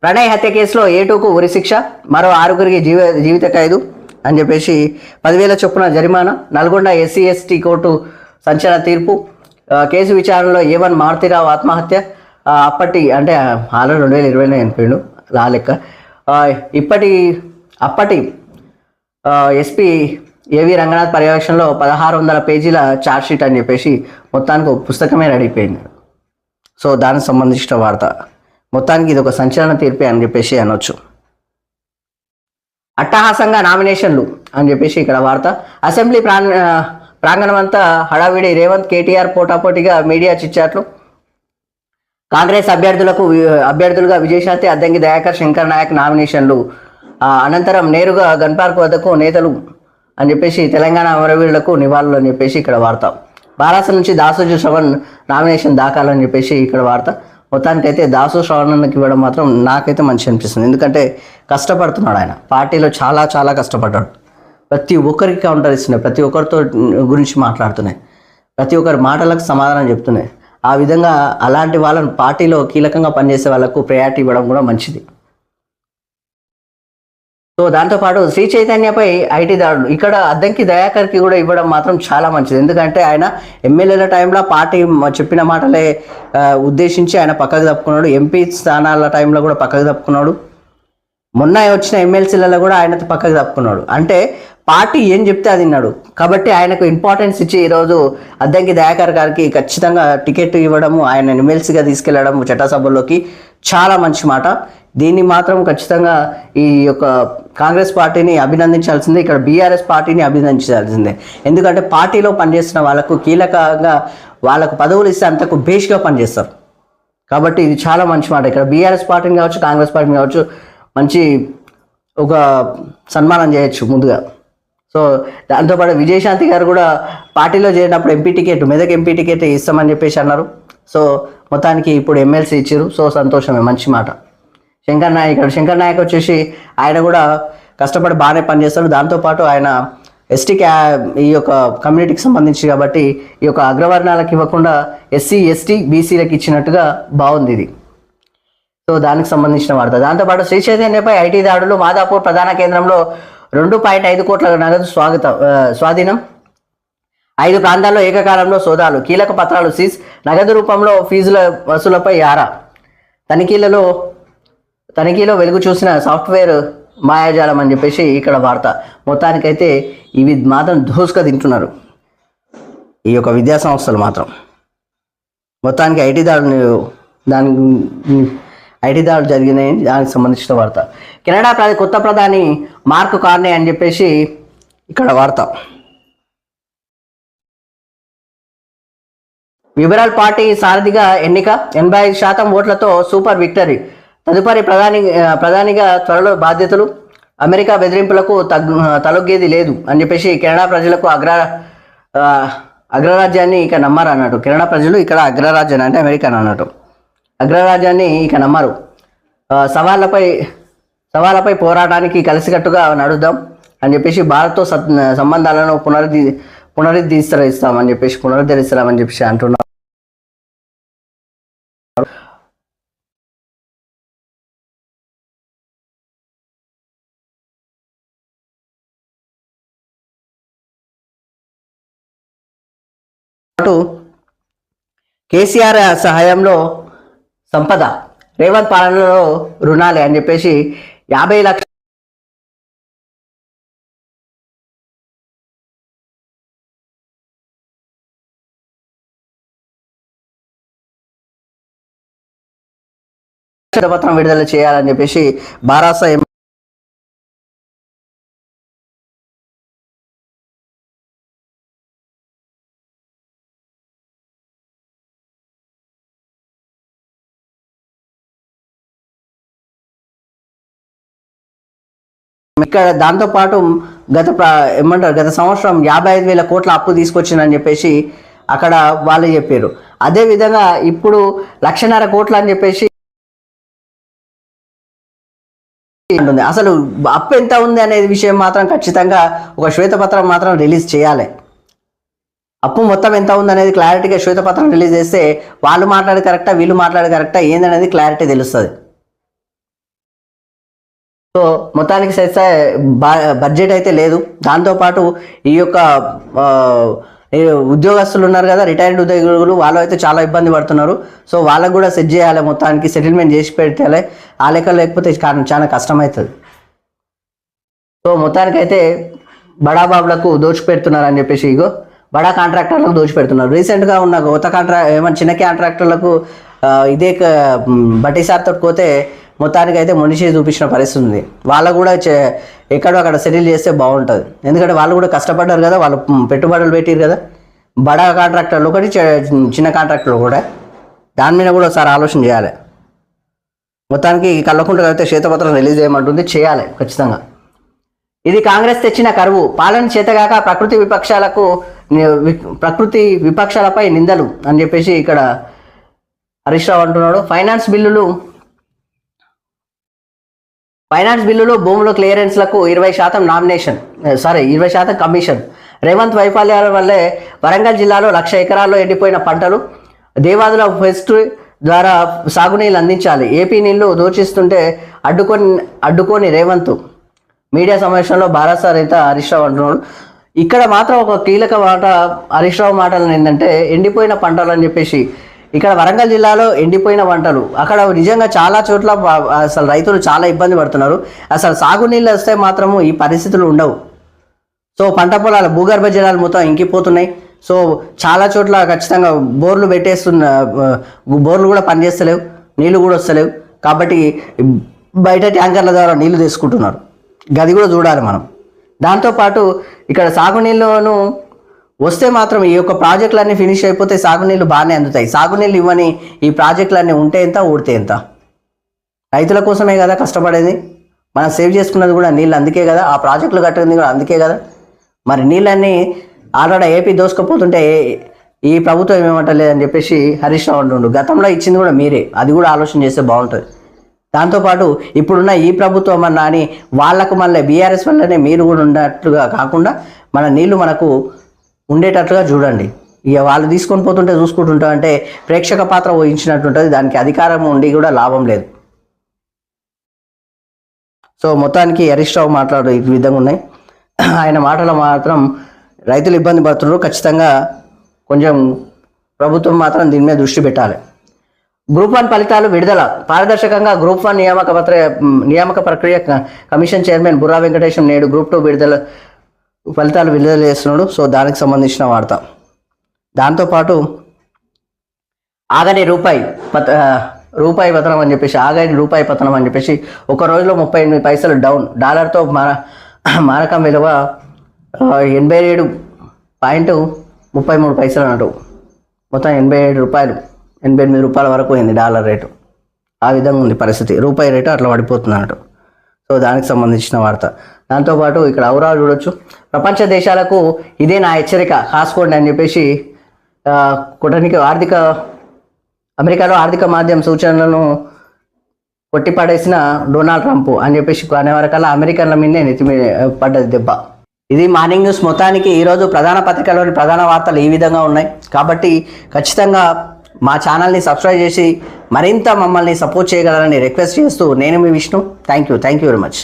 ప్రణయ్ హత్య కేసులో A2కు ఉరిశిక్ష, మరో 6గురికి జీవిత ఖైదు అని చెప్పేసి 10,000 చొప్పున జరిమానా. నల్గొండ SC/ST కోర్టు సంచలన తీర్పు. కేసు విచారణలో A1 మారుతిరావు ఆత్మహత్య. అప్పటి అంటే ఆల్రెడీ 2020లో చనిపోయిండు లా లెక్క. అప్పటి ఎస్పీ ఏవి రంగనాథ్ పర్యవేక్షణలో 1600 పేజీల ఛార్జ్షీట్ అని చెప్పేసి మొత్తానికి ఒక పుస్తకమే రెడీ అయిపోయింది. సో దానికి సంబంధించిన వార్త. మొత్తానికి ఇది ఒక సంచలన తీర్పే అని చెప్పేసి అనొచ్చు. అట్టహాసంగా నామినేషన్లు అని చెప్పేసి ఇక్కడ వార్త. అసెంబ్లీ ప్రాంగణం అంతా హడావిడి. రేవంత్ కేటీఆర్ పోటాపోటీగా మీడియా చిచ్చాట్లు. కాంగ్రెస్ అభ్యర్థులుగా విజయశాంతి, అద్దంకి దయాకర్, శంకర్ నాయక్ నామినేషన్లు. అనంతరం నేరుగా గన్ పార్క్ వద్దకు నేతలు అని చెప్పేసి తెలంగాణ అమరవీరులకు నివాళులు అని చెప్పేసి ఇక్కడ వార్త. బారాస నుంచి దాసోజు శ్రవణ్ నామినేషన్ దాఖలని చెప్పేసి ఇక్కడ వార్త. మొత్తానికైతే దాసు శ్రవణ్కి ఇవ్వడం మాత్రం నాకైతే మంచి అనిపిస్తుంది. ఎందుకంటే కష్టపడుతున్నాడు ఆయన, పార్టీలో చాలా చాలా కష్టపడ్డాడు. ప్రతి ఒక్కరికి కౌంటర్ ఇస్తున్నాయి, ప్రతి ఒక్కరితో గురించి మాట్లాడుతున్నాయి, ప్రతి ఒక్కరి మాటలకు సమాధానం చెప్తున్నాయి. ఆ విధంగా అలాంటి వాళ్ళని పార్టీలో కీలకంగా పనిచేసే వాళ్ళకు ప్రయారిటీ ఇవ్వడం కూడా మంచిది. సో దాంతోపాటు శ్రీ చైతన్యపై ఐటీ దాడులు. ఇక్కడ అద్దంకి దయాకర్కి కూడా ఇవ్వడం మాత్రం చాలా మంచిది. ఎందుకంటే ఆయన ఎమ్మెల్యేల టైంలో పార్టీ చెప్పిన మాటలే ఉద్దేశించి ఆయన పక్కకు తప్పుకున్నాడు. ఎంపీ స్థానాల టైంలో కూడా పక్కకు తప్పుకున్నాడు. మొన్న వచ్చిన ఎమ్మెల్సీలలో కూడా ఆయనతో పక్కకు తప్పుకున్నాడు. అంటే పార్టీ ఏం చెప్తే అది విన్నాడు. కాబట్టి ఆయనకు ఇంపార్టెన్స్ ఇచ్చి ఈరోజు అద్దంకి దయాకర్ గారికి ఖచ్చితంగా టికెట్ ఇవ్వడము, ఆయన ఎమ్మెల్సీగా తీసుకెళ్లడము చట్టసభల్లోకి చాలా మంచి మాట. దీన్ని మాత్రం ఖచ్చితంగా ఈ యొక్క కాంగ్రెస్ పార్టీని అభినందించాల్సిందే, ఇక్కడ బీఆర్ఎస్ పార్టీని అభినందించాల్సిందే. ఎందుకంటే పార్టీలో పనిచేస్తున్న వాళ్ళకు కీలకంగా వాళ్ళకు పదవులు ఇస్తే అంతకు బేష్గా పనిచేస్తారు. కాబట్టి ఇది చాలా మంచి మాట. ఇక్కడ బీఆర్ఎస్ పార్టీని కావచ్చు, కాంగ్రెస్ పార్టీని కావచ్చు, మంచి ఒక సన్మానం చేయొచ్చు ముందుగా. సో దాంతోపాటు విజయశాంతి గారు కూడా పార్టీలో చేరినప్పుడు మెదక్ ఎంపీ టికెట్ ఇస్తామని చెప్పేసి అన్నారు. సో మొత్తానికి ఇప్పుడు ఎమ్మెల్సీ ఇచ్చారు. సో సంతోషమే, మంచి మాట. శంకర్ నాయక్ వచ్చేసి ఆయన కూడా కష్టపడి బాగానే పనిచేస్తాడు. దాంతోపాటు ఆయన ఈ యొక్క కమ్యూనిటీకి సంబంధించి కాబట్టి ఈ యొక్క అగ్రవర్ణాలకు ఇవ్వకుండా SC, ST, BCలకు ఇచ్చినట్టుగా బాగుంది ఇది. సో దానికి సంబంధించిన వార్త. దాంతోపాటు శ్రీ చైతన్యపై ఐటీ దాడులు. మాదాపూర్ ప్రధాన కేంద్రంలో 2.5 కోట్ల నగదు స్వాధీనం. 5 ప్రాంతాల్లో ఏకకాలంలో సోదాలు. కీలక పత్రాలు సీజ్. నగదు రూపంలో ఫీజుల వసూలపై ఆరా. తనిఖీలో వెలుగు చూసిన సాఫ్ట్వేర్ మాయాజాలం అని చెప్పేసి ఇక్కడ వార్త. మొత్తానికైతే ఇవి మాత్రం దోసుగా తింటున్నారు ఈ యొక్క విద్యా సంస్థలు మాత్రం. మొత్తానికి ఐటీ దాడులు జరిగినాయి. దానికి సంబంధించిన వార్త. కెనడా కొత్త ప్రధాని మార్క్ కార్నే అని చెప్పేసి ఇక్కడ వార్త. లిబరల్ పార్టీ సారథిగా ఎన్నిక. 85% ఓట్లతో సూపర్ విక్టరీ. తదుపరి ప్రధానిగా త్వరలో బాధ్యతలు. అమెరికా బెదిరింపులకు తలొగ్గేది లేదు అని చెప్పేసి కెనడా ప్రజలకు అగ్రరాజ్యాన్ని ఇక నమ్మరు అన్నట్టు. కెనడా ప్రజలు ఇక్కడ అగ్రరాజ్యాన్ని అంటే అమెరికాని అన్నట్టు. అగ్రరాజ్యాన్ని ఇక నమ్మరు. సవాళ్ళపై పోరాటానికి కలిసికట్టుగా నడుద్దాం అని చెప్పేసి భారత్తో సంబంధాలను పునరుద్ధరిస్తామని చెప్పేసి అంటున్నారు. కేసీఆర్ సహాయంలో సంపద, రేవంత్ పాలనలో రుణాలే అని చెప్పేసి 50 లక్షల పత్రం విడుదల చేయాలని చెప్పేసి బారాస ఇక్కడ. దాంతోపాటు గత సంవత్సరం 55,000 కోట్ల అప్పు తీసుకొచ్చిందని చెప్పేసి అక్కడ వాళ్ళు చెప్పారు. అదేవిధంగా ఇప్పుడు 1,50,000 కోట్లు అని చెప్పేసి ఉంటుంది. అసలు అప్పు ఎంత ఉంది అనేది విషయం మాత్రం ఖచ్చితంగా ఒక శ్వేతపత్రం మాత్రం రిలీజ్ చేయాలి. అప్పు మొత్తం ఎంత ఉంది అనేది క్లారిటీగా శ్వేతపత్రం రిలీజ్ చేస్తే వాళ్ళు మాట్లాడేది కరెక్టా, వీళ్ళు మాట్లాడేది కరెక్టా ఏందనేది క్లారిటీ తెలుస్తుంది. సో మొత్తానికి చేస్తే బడ్జెట్ అయితే లేదు. దాంతోపాటు ఈ యొక్క ఉద్యోగస్తులు ఉన్నారు కదా, రిటైర్డ్ ఉద్యోగులు, వాళ్ళు అయితే చాలా ఇబ్బంది పడుతున్నారు. సో వాళ్ళకు కూడా సెట్ చేయాలి, మొత్తానికి సెటిల్మెంట్ చేసి పెట్టాలి. ఆ లెక్క లేకపోతే చాలా కష్టమవుతుంది. సో మొత్తానికైతే బడాబాబులకు దోచిపెడుతున్నారు అని చెప్పేసి ఇగో బడా కాంట్రాక్టర్లకు దోచిపెడుతున్నారు. రీసెంట్గా ఉన్న కొత్త ఏమైనా చిన్న కాంట్రాక్టర్లకు ఇదే బట్టి సార్తో పోతే మొత్తానికి అయితే మనిషి చూపించిన పరిస్థితి ఉంది. వాళ్ళకు కూడా ఎక్కడో అక్కడ సెటిల్ చేస్తే బాగుంటుంది. ఎందుకంటే వాళ్ళు కూడా కష్టపడ్డారు కదా, వాళ్ళు పెట్టుబడులు పెట్టారు కదా, బడా కాంట్రాక్టర్లు ఒకటి, చిన్న కాంట్రాక్టర్లు కూడా. దాని మీద కూడా ఒకసారి ఆలోచన చేయాలి. మొత్తానికి కల్లకుంట అయితే శ్వేతపత్రం రిలీజ్ చేయమంటుంది, చేయాలి ఖచ్చితంగా. ఇది కాంగ్రెస్ తెచ్చిన కరువు, పాలన చేతగాక ప్రకృతి విపక్షాలపై నిందలు అని చెప్పేసి ఇక్కడ హరీష్ రావు అంటున్నాడు. ఫైనాన్స్ బిల్లులు భూముల క్లియరెన్స్లకు 20% కమిషన్. రేవంత్ వైఫల్యాల వల్లే వరంగల్ జిల్లాలో 1,00,000 ఎకరాల్లో ఎండిపోయిన పంటలు. దేవాదుల ఫెస్ట్ ద్వారా సాగునీళ్ళు అందించాలి. ఏపీ నీళ్లు దోచిస్తుంటే అడ్డుకొని రేవంత్ మీడియా సమావేశంలో భారత నేత హరీష్ రావు అంటున్నాడు. ఇక్కడ మాత్రం ఒక కీలక మాట హరీష్ రావు మాటలు ఏంటంటే ఎండిపోయిన పంటలు అని చెప్పేసి. ఇక్కడ వరంగల్ జిల్లాలో ఎండిపోయిన పంటలు, అక్కడ నిజంగా చాలా చోట్ల అసలు రైతులు చాలా ఇబ్బంది పడుతున్నారు. అసలు సాగునీళ్ళు వస్తే మాత్రము ఈ పరిస్థితులు ఉండవు. సో పంట పొలాలు, భూగర్భ జలాలు మొత్తం ఇంకిపోతున్నాయి. సో చాలా చోట్ల ఖచ్చితంగా బోర్లు బోర్లు కూడా పనిచేస్తలేవు, నీళ్లు కూడా వస్తలేవు. కాబట్టి బయట ట్యాంకర్ల ద్వారా నీళ్లు తీసుకుంటున్నారు. గది కూడా చూడాలి మనం. దాంతోపాటు ఇక్కడ సాగునీళ్ళను వస్తే మాత్రం ఈ యొక్క ప్రాజెక్టులన్నీ ఫినిష్ అయిపోతే సాగునీళ్ళు బాగానే అందుతాయి. సాగునీళ్ళు ఇవ్వని ఈ ప్రాజెక్టులన్నీ ఉంటే ఎంత, ఊడితే ఎంత? రైతుల కోసమే కదా కష్టపడేది. మనం సేవ్ చేసుకున్నది కూడా నీళ్ళు అందుకే కదా, ఆ ప్రాజెక్టులు కట్టింది కూడా అందుకే కదా. మరి నీళ్ళన్నీ ఆల్రెడీ ఏపీ దోసుకపోతుంటే ఈ ప్రభుత్వం ఏమేమంటలేదని చెప్పేసి హరీష్ రావు అంటుండు. గతంలో ఇచ్చింది కూడా మీరే, అది కూడా ఆలోచన చేస్తే బాగుంటుంది. దాంతోపాటు ఇప్పుడున్న ఈ ప్రభుత్వం అన్నా అని వాళ్లకు మళ్ళీ బీఆర్ఎస్ వల్లనే మీరు కూడా ఉన్నట్లుగా కాకుండా మన నీళ్లు మనకు ఉండేటట్లుగా చూడండి. ఇక వాళ్ళు తీసుకొని పోతుంటే చూసుకుంటుంటా అంటే ప్రేక్షక పాత్ర వహించినట్టు ఉంటుంది. దానికి అధికారం ఉండి కూడా లాభం లేదు. సో మొత్తానికి హరీష్ రావు మాట్లాడు ఈ విధంగా ఉన్నాయి. ఆయన మాటలు మాత్రం రైతులు ఇబ్బంది పడుతున్నారు. ఖచ్చితంగా కొంచెం ప్రభుత్వం మాత్రం దీని మీద దృష్టి పెట్టాలి. గ్రూప్ 1 ఫలితాలు విడుదల. పారదర్శకంగా గ్రూప్ 1 నియామక ప్రక్రియ కమిషన్ చైర్మన్ బుర్రా వెంకటేశం నేడు గ్రూప్ 2 ఫలితాలు విడుదల చేస్తున్నాడు. సో దానికి సంబంధించిన వార్త. దాంతోపాటు ఆగని రూపాయి పతనం అని చెప్పేసి, ఒక రోజులో 38 పైసలు డౌన్. డాలర్తో మారకం విలువ 87.33 అన్నట్టు. మొత్తం 87 రూపాయలు, 88 రూపాయల వరకు అయింది డాలర్ రేటు. ఆ విధంగా ఉంది పరిస్థితి. రూపాయి రేటు అట్లా పడిపోతుంది అన్నట్టు. సో దానికి సంబంధించిన వార్త. దాంతోపాటు ఇక్కడ ఔరాలు చూడొచ్చు. ప్రపంచ దేశాలకు ఇదే నా హెచ్చరిక, కాసుకోండి అని చెప్పేసి కొట్టడానికి అమెరికాలో ఆర్థిక మాధ్యమ సూచనలను కొట్టిపడేసిన డొనాల్డ్ ట్రంప్ అని చెప్పేసి అనే వరకల్లా అమెరికన్ల మీదే నెత్తి పడ్డది దెబ్బ. ఇది మార్నింగ్ న్యూస్. మొత్తానికి ఈరోజు ప్రధాన పత్రికలోని ప్రధాన వార్తలు ఈ విధంగా ఉన్నాయి. కాబట్టి ఖచ్చితంగా మా ఛానల్ని సబ్స్క్రైబ్ చేసి మరింత మమ్మల్ని సపోర్ట్ చేయగలరని రిక్వెస్ట్ చేస్తూ నేను మీ Vishnu. Thank you very much.